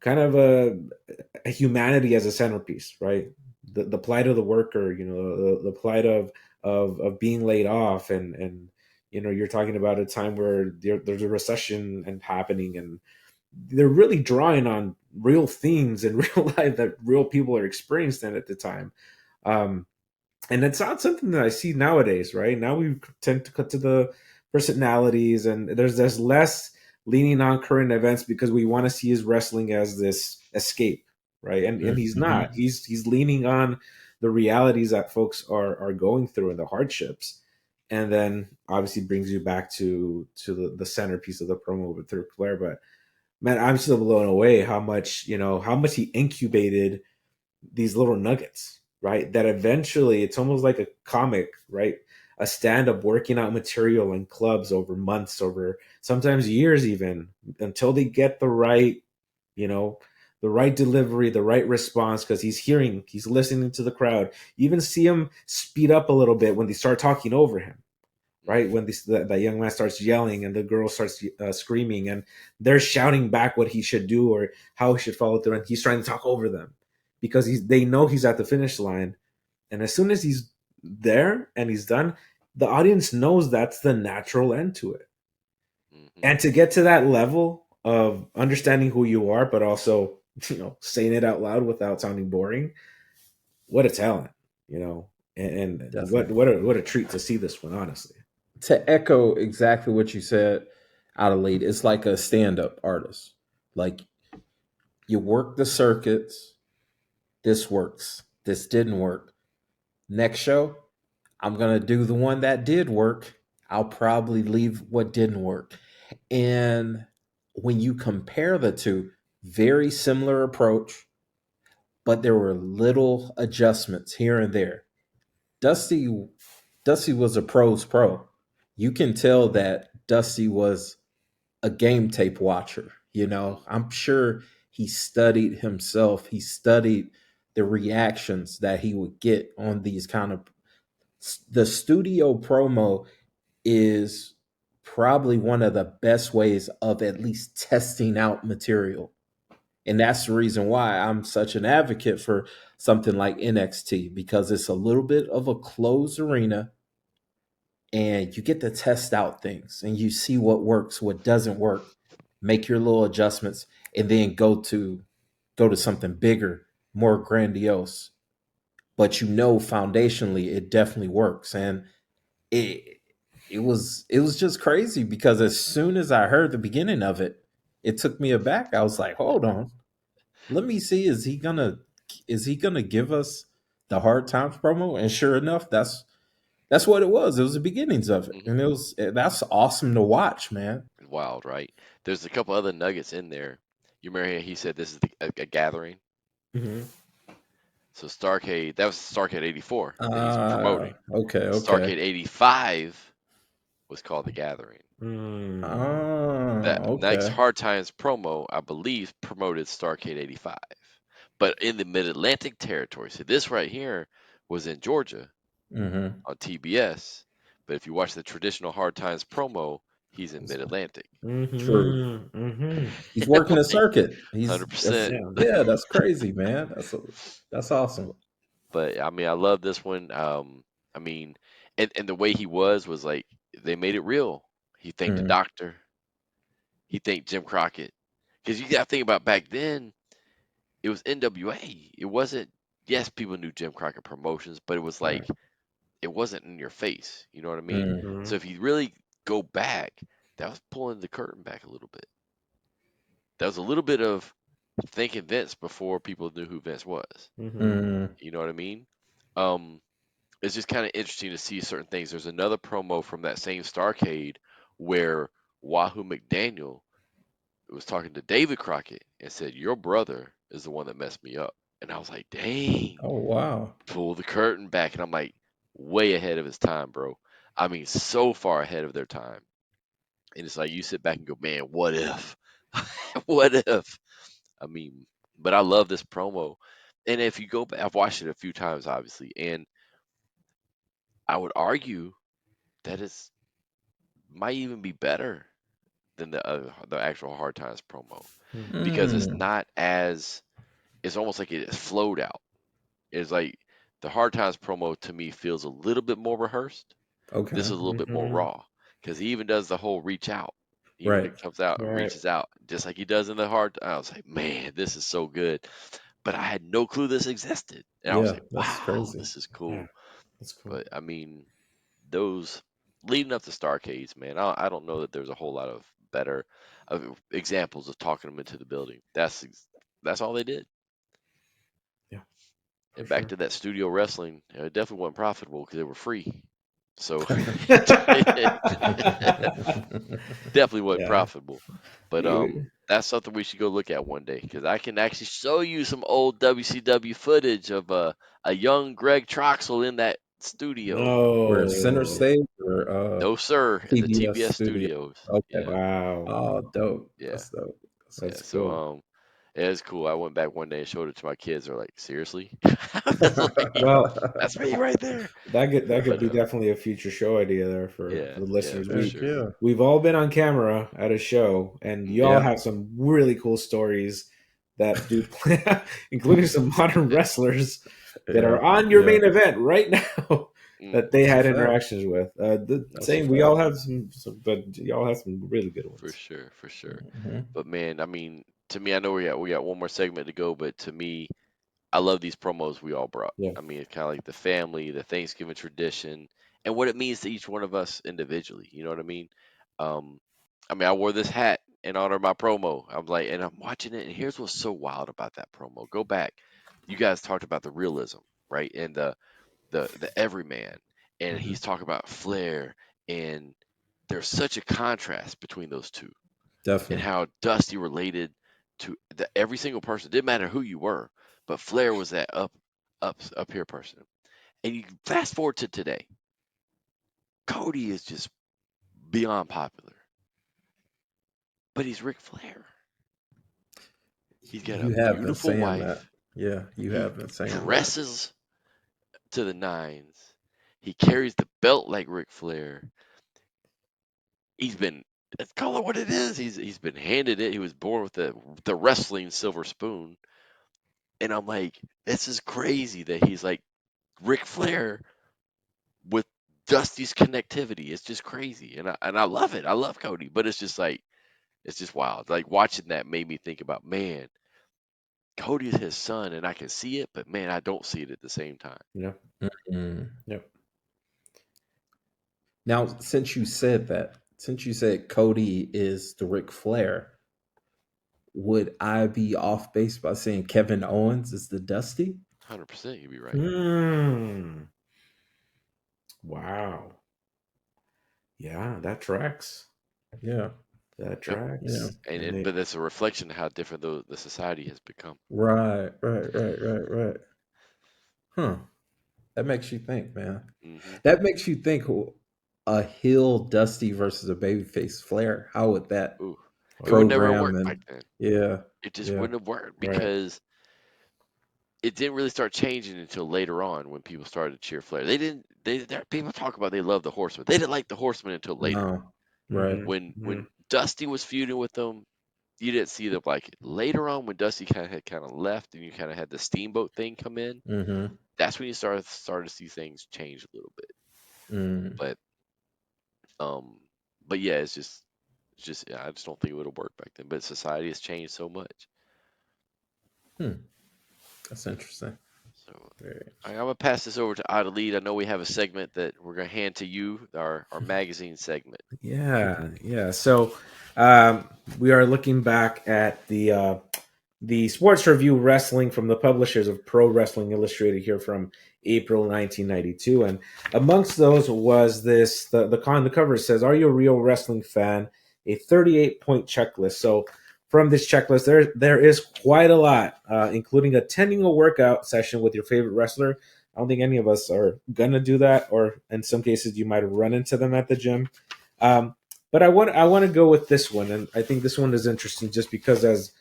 kind of a humanity as a centerpiece, right? The plight of the worker, the plight of being laid off, and you're talking about a time where there's a recession and happening, and they're really drawing on real themes in real life that real people are experiencing at the time. And it's not something that I see nowadays, right? Now we tend to cut to the personalities, and there's less leaning on current events because we want to see his wrestling as this escape, right? And he's not. He's leaning on the realities that folks are going through and the hardships, and then obviously brings you back to the centerpiece of the promo with Ric Flair. But man, I'm still blown away how much he incubated these little nuggets, right? That eventually it's almost like a comic, right? A stand-up working out material in clubs over months, over sometimes years even, until they get the right delivery, the right response, because he's listening to the crowd. You even see him speed up a little bit when they start talking over him, right? When that young man starts yelling and the girl starts screaming, and they're shouting back what he should do or how he should follow through, and he's trying to talk over them because they know he's at the finish line. And as soon as he's there and he's done, the audience knows that's the natural end to it. And to get to that level of understanding who you are, but also saying it out loud without sounding boring, what a talent, and what a treat to see this one, honestly.
To echo exactly what you said, Adelaide, it's like a stand-up artist. Like, you work the circuits. This works. This didn't work. Next show, I'm going to do the one that did work. I'll probably leave what didn't work. And when you compare the two, very similar approach, but there were little adjustments here and there. Dusty was a pro's pro. You can tell that Dusty was a game tape watcher. You know, I'm sure he studied himself. He studied the reactions that he would get on these kind of the studio promo is probably one of the best ways of at least testing out material. And that's the reason why I'm such an advocate for something like NXT because it's a little bit of a closed arena and you get to test out things and you see what works, what doesn't work, make your little adjustments and then go to something bigger, more grandiose. But you know foundationally it definitely works and it it was just crazy because as soon as I heard the beginning of it, it took me aback. I was like, "Hold on. Let me see is he gonna give us the hard times promo?" And sure enough, that's what it was. It was the beginnings of it.
Hmm.
And that's awesome to watch, man.
Wild, right? There's a couple other nuggets in there. You remember he said this is a gathering.
Hmm.
So Starcade, that was Starcade '84 that he's promoting.
Okay, okay.
Starcade '85 was called the Gathering.
Mm.
That next
Okay.
Hard Times promo, I believe, promoted Starcade '85, but in the Mid Atlantic territory. So this right here was in Georgia
Mhm.
on TBS. But if you watch the traditional Hard Times promo, he's in Mid Atlantic.
True.
Hmm. Hmm.
He's working a
Like
circuit. He's that's
100%.
Yeah.
yeah, that's crazy, man. That's awesome.
But I mean, I love this one. I mean, and the way he was like they made it real. He thanked the
Mhm.
doctor. He thanked Jim Crockett. Because you got to think about back then, it was NWA. It wasn't. Yes, people knew Jim Crockett Promotions, but it was like
Right.
it wasn't in your face. You know what I mean?
Mm.
So if you really go back, that was pulling the curtain back a little bit. That was a little bit of thinking Vince before people knew who Vince was.
Hmm.
Mm.
You know what I mean? Um, it's just kind of interesting to see certain things. There's another promo from that same Starcade where Wahoo McDaniel was talking to David Crockett and said, "Your brother is the one that messed me up." And I was like, "Dang!"
Oh wow.
Pull the curtain back, and I'm like, way ahead of his time, bro. I mean, so far ahead of their time. And it's like you sit back and go, "Man, what if? What if?" I mean, but I love this promo. And if you go back, I've watched it a few times, obviously, and I would argue that it's might even be better than the actual Hard Times promo because it's
Mm.
not as it's almost like it flowed out. It's like the Hard Times promo to me feels a little bit more rehearsed. This is
Okay.
a little bit more
Hmm.
raw because he even does the whole reach out. Even when
Right.
it comes out and
Right.
reaches out, just like he does in the hard. I was like, man, this is so good. But I had no clue this existed, and I was
Yeah,
like,
that's
wow,
crazy.
this is
Yeah.
cool.
That's cool.
But I mean, those leading up to Starcades, man, I don't know that there's a whole lot of better examples of talking them into the building. That's all they did.
Yeah, for
And back
sure.
to that studio wrestling, it definitely wasn't profitable because they were free. So definitely wasn't
Yeah.
profitable. But
You-
that's something we should go look at one day because I can actually show you some old WCW footage of a young Greg Troxel in that studio.
Where center
No.
stage or
No, sir, in the
TBS
TBS
studio?
studios.
Okay.
Yeah,
Wow.
Oh, dope.
yeah,
That's dope. That's
yeah.
That's
dope.
So
cool.
yeah, it's cool. I went back one day and showed it to my kids. They're like, seriously? I was like,
Well,
that's me right there.
that could
But
be definitely a future show idea there
yeah,
for the
yeah,
listeners.
for
Heck
sure.
yeah.
We've all been on camera at a show, and y'all
Hmm.
Yeah.
have some really cool stories that do, including some modern wrestlers that
Yeah.
are on your
Yeah.
main event right now
Mm,
that they
That's a
had
fact.
interactions with. The
That's a
same, we all
fact.
have some, but y'all have some really good
for
ones.
sure, for sure.
Hmm.
But man, I mean, to me, I know we got one more segment to go, but to me, I love these promos we all brought.
Yeah.
I mean, it's kind of like the family, the Thanksgiving tradition, and what it means to each one of us individually. You know what I mean? Um, I mean, I wore this hat in honor of my promo. I'm like, and I'm watching it, and here's what's so wild about that promo. Go back. You guys talked about the realism, right? And the everyman, and
Hmm.
he's talking about Flair, and there's such a contrast between those two and
Definitely.
how Dusty related to every single person. Didn't matter who you were, but Flair was that up here person. And you fast forward to today, Cody is just beyond popular, but he's Ric Flair. He's got a
You have been
beautiful
saying that.
wife.
Yeah, you
He
have been saying that.
dresses to the nines. He carries the belt like Ric Flair. He's been, let's call it what it is. He's been handed it. He was born with the wrestling silver spoon. And I'm like, this is crazy that he's like Ric Flair with Dusty's connectivity. It's just crazy. And I love it. I love Cody, but it's just like, it's just wild. Like watching that made me think about, man, Cody is his son and I can see it, but man, I don't see it at the same time.
Yeah.
Mm.
Yep.
Now, since you said Cody is the Ric Flair, would I be off base by saying Kevin Owens is the Dusty?
100% you'd be right.
Mm. Wow. Yeah, that tracks.
Yeah.
That tracks.
Yeah.
But that's a reflection of how different the society has become.
Right. Huh. That makes you think, man.
Hmm.
That makes you think a heel Dusty versus a babyface Flair. How would that
Ooh, it would never have
program
worked back
and
then.
yeah.
It just
Yeah.
wouldn't have worked
Right.
because it didn't really start changing until later on when people started to cheer Flair. They didn't. People talk about they love the Horseman. They didn't like the Horseman until later.
No. Right.
When Dusty was feuding with them, you didn't see them like it. Later on when Dusty kind of left and you kind of had the Steamboat thing come in.
Mm-hmm.
That's when you started to see things change a little bit.
Mm.
But yeah, it's just yeah, I just don't think it would have worked back then. But society has changed so much.
That's interesting.
So
Very
I'm gonna pass this over to Adelaide. I know we have a segment that we're gonna hand to you, our magazine segment.
Yeah. So we are looking back at the sports review wrestling from the publishers of Pro Wrestling Illustrated here from April 1992, and amongst those was this the cover says, "Are you a real wrestling fan?" A 38-point checklist. So from this checklist, there is quite a lot, including attending a workout session with your favorite wrestler. I don't think any of us are gonna do that, or in some cases, you might have run into them at the gym. But I want to go with this one, and I think this one is interesting just because as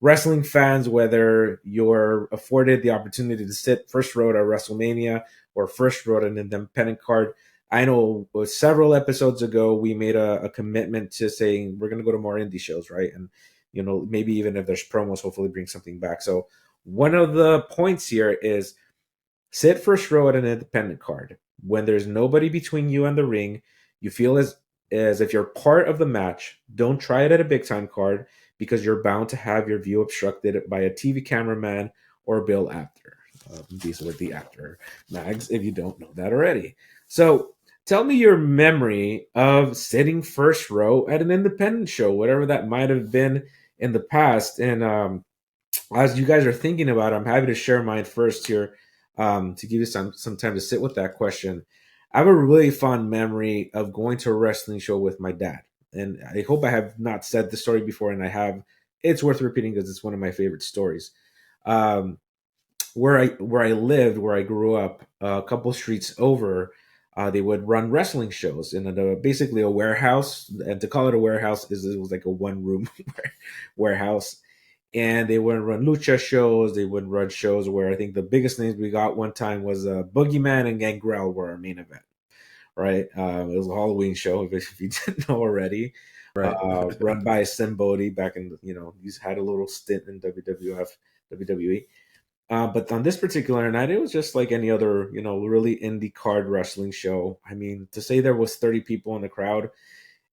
wrestling fans, whether you're afforded the opportunity to sit first row at WrestleMania or first row at an independent card, I know several episodes ago we made a commitment to saying we're going to go to more indie shows, right? And maybe even if there's promos, hopefully bring something back. So one of the points here is sit first row at an independent card. When there's nobody between you and the ring, you feel as if you're part of the match. Don't try it at a big time card because you're bound to have your view obstructed by a TV cameraman or a bill actor. These were the actor mags, if you don't know that already. So tell me your memory of sitting first row at an independent show, whatever that might have been in the past. And as you guys are thinking about it, I'm happy to share mine first here to give you some time to sit with that question. I have a really fond memory of going to a wrestling show with my dad. And I hope I have not said the story before, and I have. It's worth repeating because it's one of my favorite stories. Where I lived, where I grew up, a couple streets over, they would run wrestling shows in basically a warehouse. And to call it a warehouse it was like a one room warehouse. And they would run lucha shows. They would run shows where I think the biggest names we got one time was Boogeyman and Gangrel were our main event. Right, it was a Halloween show if you didn't know already.
right.
Run by Sim Bodie back in he's had a little stint in WWE. But on this particular night, it was just like any other really indie card wrestling show. I mean, to say there was 30 people in the crowd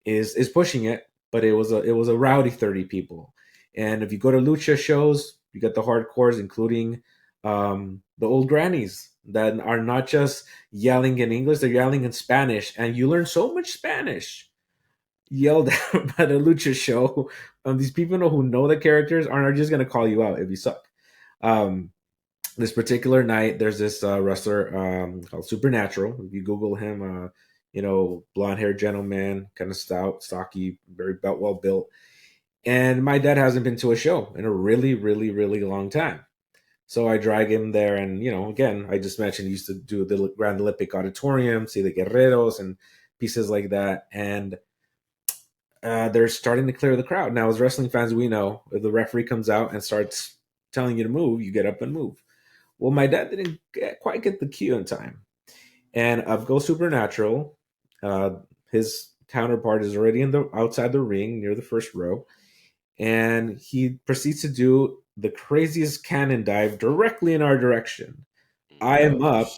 is pushing it, but it was a rowdy 30 people. And if you go to lucha shows, you get the hardcores, including the old grannies that are not just yelling in English, they're yelling in Spanish, and you learn so much Spanish yelled at a lucha show. These people who know the characters aren't just going to call you out if you suck. This particular night, there's this wrestler called Supernatural. If you Google him, blonde haired gentleman, kind of stout, stocky, very well built. And my dad hasn't been to a show in a really, really, really long time. So I drag him there, and again, I just mentioned he used to do the Grand Olympic Auditorium, see the Guerreros and pieces like that. And they're starting to clear the crowd. Now, as wrestling fans, we know if the referee comes out and starts telling you to move, you get up and move. Well, my dad didn't quite get the cue in time. And up goes Supernatural. His counterpart is already outside the ring near the first row. And he proceeds to do the craziest cannon dive directly in our direction. I am up,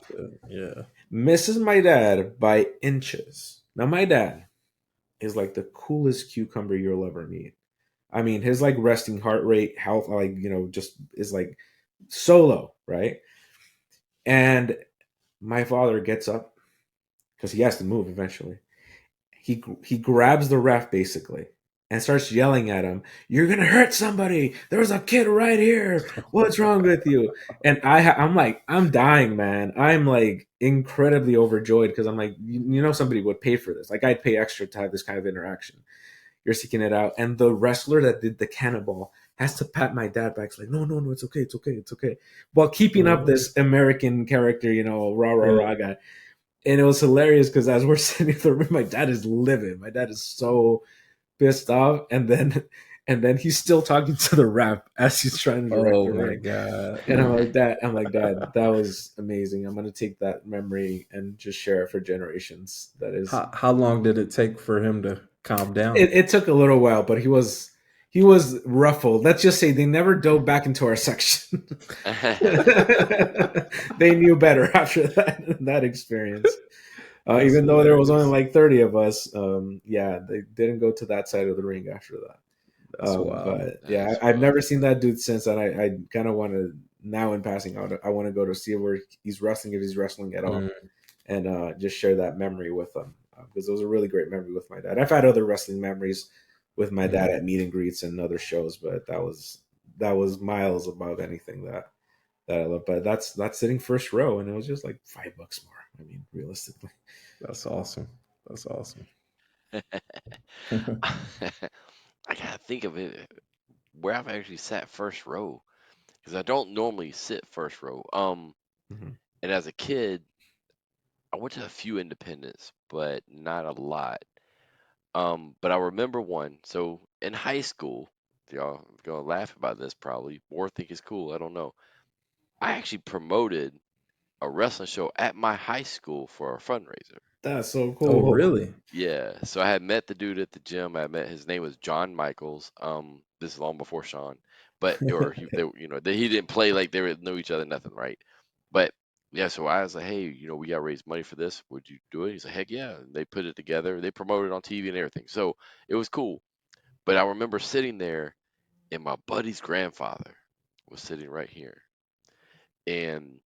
misses my dad by inches. Now, my dad is like the coolest cucumber you'll ever meet. I mean, his like resting heart rate, health, like, just is like so low, right? And my father gets up because he has to move eventually. He grabs the ref basically and starts yelling at him, "You're gonna hurt somebody! There's a kid right here. What's wrong with you?" And I'm like, I'm dying, man. I'm like incredibly overjoyed because I'm like, somebody would pay for this. Like, I'd pay extra to have this kind of interaction. You're seeking it out, and the wrestler that did the cannonball has to pat my dad back. It's like, no, it's okay, it's okay, it's okay, while keeping up this American character, rah rah rah guy. And it was hilarious because as we're sitting there, my dad is livid. My dad is so pissed off, and then he's still talking to the ref as he's trying to direct the ring.
God!
And I'm like, Dad, that was amazing. I'm gonna take that memory and just share it for generations. That is.
How long did it take for him to calm down?
It took a little while, but he was ruffled. Let's just say they never dove back into our section. They knew better after that experience. Even though there was only like 30 of us, they didn't go to that side of the ring after that.
That's wild.
But yeah, I've never seen that dude since, and I kind of want to now. In passing out, I want to go to see where he's wrestling, if he's wrestling at all, and just share that memory with him, because it was a really great memory with my dad. I've had other wrestling memories with my dad at meet and greets and other shows, but that was miles above anything that I love. But that's sitting first row, and it was just like $5 more. I mean, realistically,
that's awesome. That's awesome.
I gotta think of it where I've actually sat first row, because I don't normally sit first row. And as a kid, I went to a few independents, but not a lot. But I remember one. So in high school, y'all are gonna laugh about this probably, or think it's cool. I don't know. I actually promoted a wrestling show at my high school for a fundraiser.
That's so cool.
Oh, really?
Yeah. So I had met the dude at the gym. His name was John Michaels. This is long before Sean, but he didn't play like they knew each other, nothing, right? But yeah, so I was like, hey, we gotta raise money for this. Would you do it? He's like, heck yeah. And they put it together. They promoted it on TV and everything. So it was cool. But I remember sitting there, and my buddy's grandfather was sitting right here, and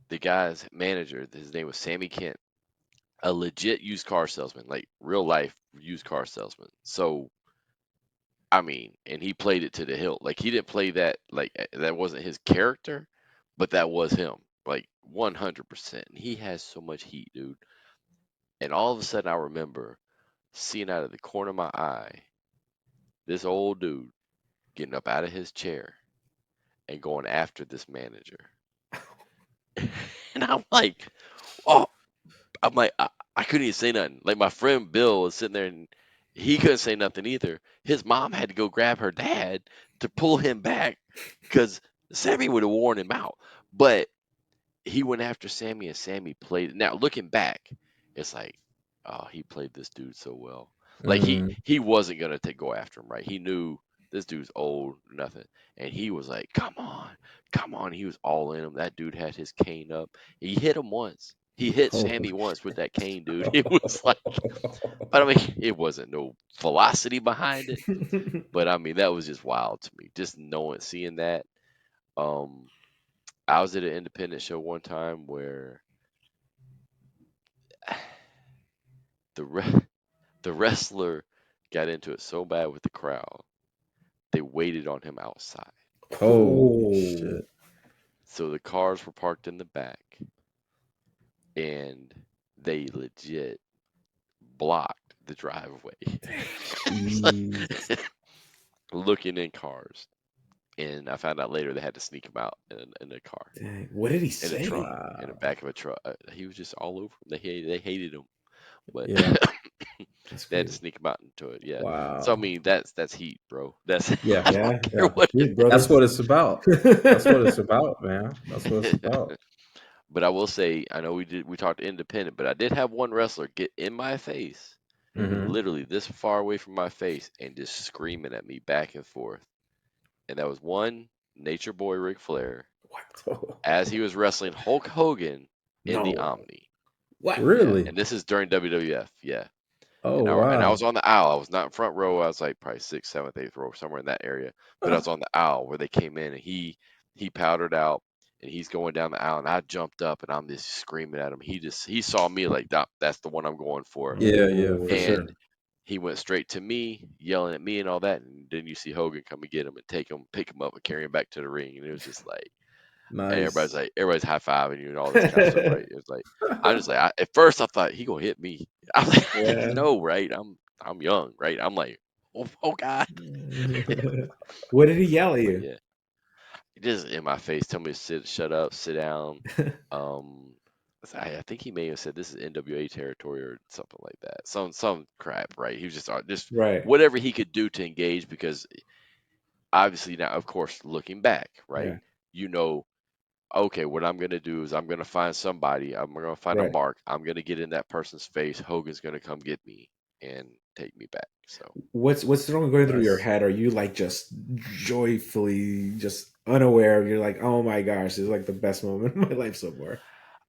the guy's manager, his name was Sammy Kent, a legit used car salesman, like real life used car salesman. So, I mean, and he played it to the hilt. Like, he didn't play that, like, that wasn't his character, but that was him, like 100%. And he has so much heat, dude. And all of a sudden, I remember seeing out of the corner of my eye this old dude getting up out of his chair and going after this manager. And I'm like, oh, I couldn't even say nothing. Like, my friend Bill was sitting there and he couldn't say nothing either. His mom had to go grab her dad to pull him back because Sammy would have worn him out. But he went after Sammy, and Sammy played. Now, looking back, it's like, oh, he played this dude so well. Like, he wasn't gonna go after him, right? He knew this dude's old, nothing, and he was like, come on, come on. He was all in him. That dude had his cane up. He hit him once. He hit Sammy once with that cane, dude. It was like, but I mean, it wasn't no velocity behind it. But I mean, that was just wild to me. Just seeing that. I was at an independent show one time where the wrestler got into it so bad with the crowd, they waited on him outside.
Oh shit!
So the cars were parked in the back, and they legit blocked the driveway, looking in cars. And I found out later they had to sneak him out in a car.
Dang. What did he say?
In a trunk, in the back of a truck. He was just all over them. They hated him. But
yeah.
That's
They had to
crazy.
sneak him out into it. Yeah.
Wow.
So I mean, that's heat, bro. That's
Yeah,
I
Yeah,
don't care
yeah.
what it
Dude, brothers.
That's what it's about. That's what it's about, man. That's what it's
is.
about.
But I will say, I know we talked independent, but I did have one wrestler get in my face,
Hmm.
literally this far away from my face, and just screaming at me back and forth. And that was one Nature Boy Ric Flair
What?
as he was wrestling Hulk Hogan in the
No.
Omni.
What?
Yeah,
Really?
and this is during WWF. Yeah,
Oh,
and I
wow.
was on the aisle. I was not in front row. I was like probably sixth, seventh, eighth row, somewhere in that area. But I was on the aisle where they came in, and he powdered out, and he's going down the aisle, and I jumped up, and I'm just screaming at him. He saw me like that's the one I'm going for,
Yeah, yeah, for
Oh,
sure.
and he went straight to me, yelling at me and all that. And then you see Hogan come and get him and pick him up, and carry him back to the ring, and it was just like. And
Nice.
everybody's high fiving you and all this kind of stuff, right? It's like I'm just like at first I thought he gonna hit me. I was like,
yeah.
no, right? I'm young, right? I'm like, oh God.
What did he yell at
But
you?
yeah, he just in my face, tell me to shut up, sit down. I think he may have said this is NWA territory or something like that. Some crap, right? He was just
Right.
whatever he could do to engage because obviously now, of course, looking back, right?
Yeah.
You know, okay, what I'm gonna do is I'm gonna find somebody. I'm gonna find a
Right.
mark. I'm gonna get in that person's face. Hogan's gonna come get me and take me back. So
What's going through your
Nice.
head? Are you like just joyfully just unaware? You're like, oh my gosh, this is like the best moment of my life so far.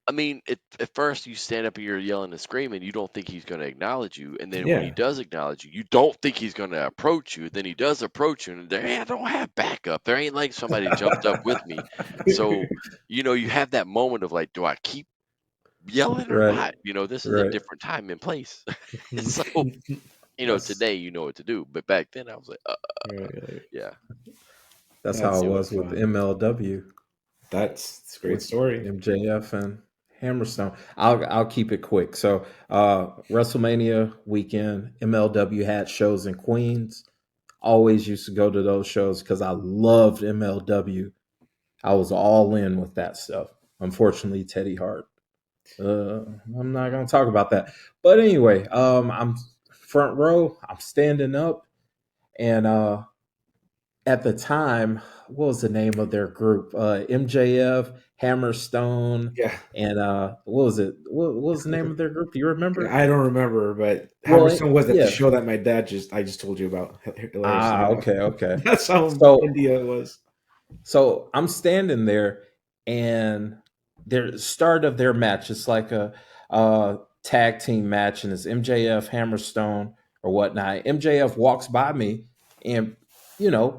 I mean, at first you stand up and you're yelling and screaming. You don't think he's gonna acknowledge you, and then when he
Yeah.
does acknowledge you, you don't think he's gonna approach you. Then he does approach you, and I don't have backup. There ain't like somebody jumped up with me. So you have that moment of like, do I keep yelling or
Right,
not? This is a
right.
different time and place. So
That's
today you know what to do, but back then I was like,
right.
yeah,
That's how
That's
it
it
so
was
was.
with
fun.
MLW
That's a great
with
story.
MJF and Hammerstone. I'll keep it quick. So WrestleMania weekend, MLW had shows in Queens. Always used to go to those shows because I loved MLW. I was all in with that stuff. Unfortunately, Teddy Hart. I'm not gonna talk about that. But anyway, I'm front row. I'm standing up, and at the time, what was the name of their group? MJF, Hammerstone,
Yeah.
and what was it? What was the name of their group? Do you remember?
I don't remember, but
Well,
Hammerstone was at the
yeah.
show that my dad I just told you about hilariously
Ah,
enough.
okay, okay.
That's how
So
India was.
So I'm standing there, and their start of their match. It's like a tag team match, and it's MJF, Hammerstone, or whatnot. MJF walks by me and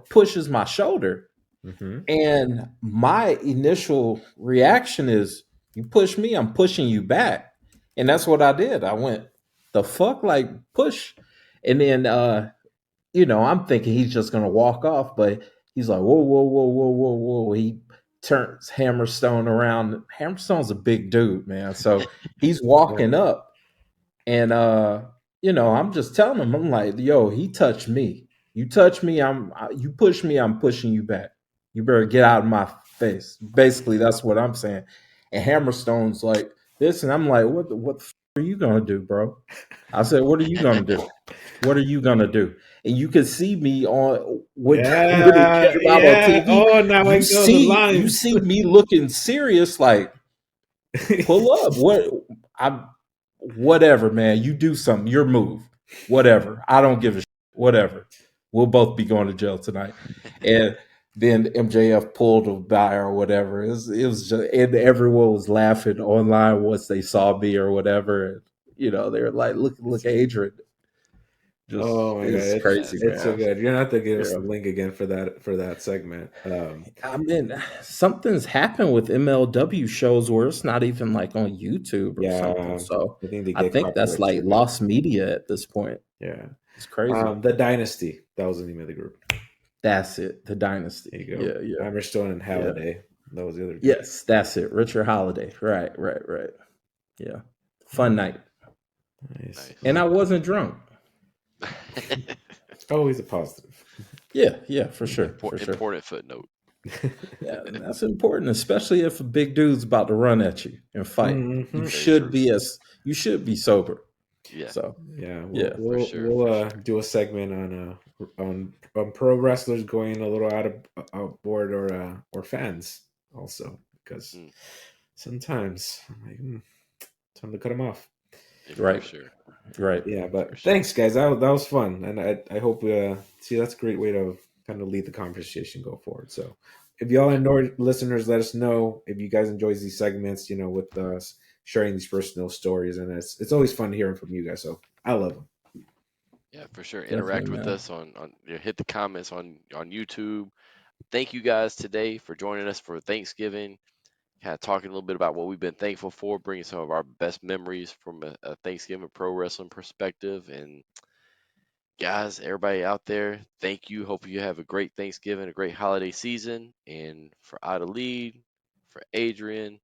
pushes my shoulder,
Mm-hmm.
and my initial reaction is, "You push me, I'm pushing you back," and that's what I did. I went, "The fuck, like push," and then I'm thinking he's just gonna walk off, but he's like, whoa, whoa, whoa, whoa, whoa, whoa. He turns Hammerstone around. Hammerstone's a big dude, man. So he's
Yeah.
walking up, and I'm just telling him, I'm like, yo, he touched me. You touch me, you push me, I'm pushing you back. You better get out of my face. Basically, that's what I'm saying. And Hammerstone's like this, and I'm like, what the are you gonna do, bro? I said, what are you gonna do? What are you gonna do? And you can see me on when it
Yeah,
came out on
yeah.
TV.
Oh, now I know the
You
lines.
see me looking serious, like pull up. I'm whatever, man. You do something, your move. Whatever. I don't give a shit. Whatever. We'll both be going to jail tonight. And then MJF pulled a by or whatever. It was just, and everyone was laughing online once they saw me or whatever. And, they were like, look, Adrian. Just
Oh my god,
it's crazy,
it's so
man.
good. You're gonna have to give us
Yeah.
the link again for that segment.
I mean, something's happened with MLW shows where it's not even like on YouTube or something.
Yeah,
So
I think they
I
get
think that's
copyright
like
stricken.
lost media at this point.
Yeah.
It's crazy.
The Dynasty. That was the name of the group.
That's it. The Dynasty.
There you go.
Yeah, yeah,
Hammerstone and
yeah.
Halliday. That was the other guy.
Yes, that's it. Richard Holiday. Right. Yeah. Fun night.
Nice.
And I wasn't drunk.
Always a positive.
Yeah, for sure. For sure.
Important footnote.
Yeah, and that's important, especially if a big dude's about to run at you and fight.
Mhm.
You
Very
should
true.
be sober.
Yeah,
So
Yeah,
yeah,
for sure, for sure.
do a segment on pro wrestlers going a little out of outboard or fans also, because
Mm,
sometimes I'm like, time to cut them off.
yeah, for
right,
sure,
right.
Yeah,
for
but
sure.
thanks, guys. That was fun, and I hope see, that's a great way to kind of lead the conversation go forward. So, if y'all
Yeah,
enjoy, listeners, let us know if you guys enjoy these segments. With us sharing these personal stories, and it's always fun hearing from you guys. So I love them.
yeah, for sure.
Definitely,
Interact with
man.
us on hit the comments on YouTube. Thank you guys today for joining us for Thanksgiving. Kind of talking a little bit about what we've been thankful for, bringing some of our best memories from a Thanksgiving pro wrestling perspective. And guys, everybody out there, thank you. Hope you have a great Thanksgiving, a great holiday season. And for Ida Lead, for Adrian,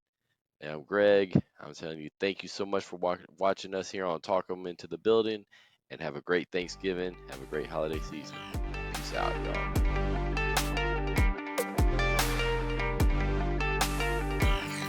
and I'm Greg. I'm telling you, thank you so much for watching us here on Talk 'em Into the Building. And have a great Thanksgiving. Have a great holiday season. Peace out, y'all.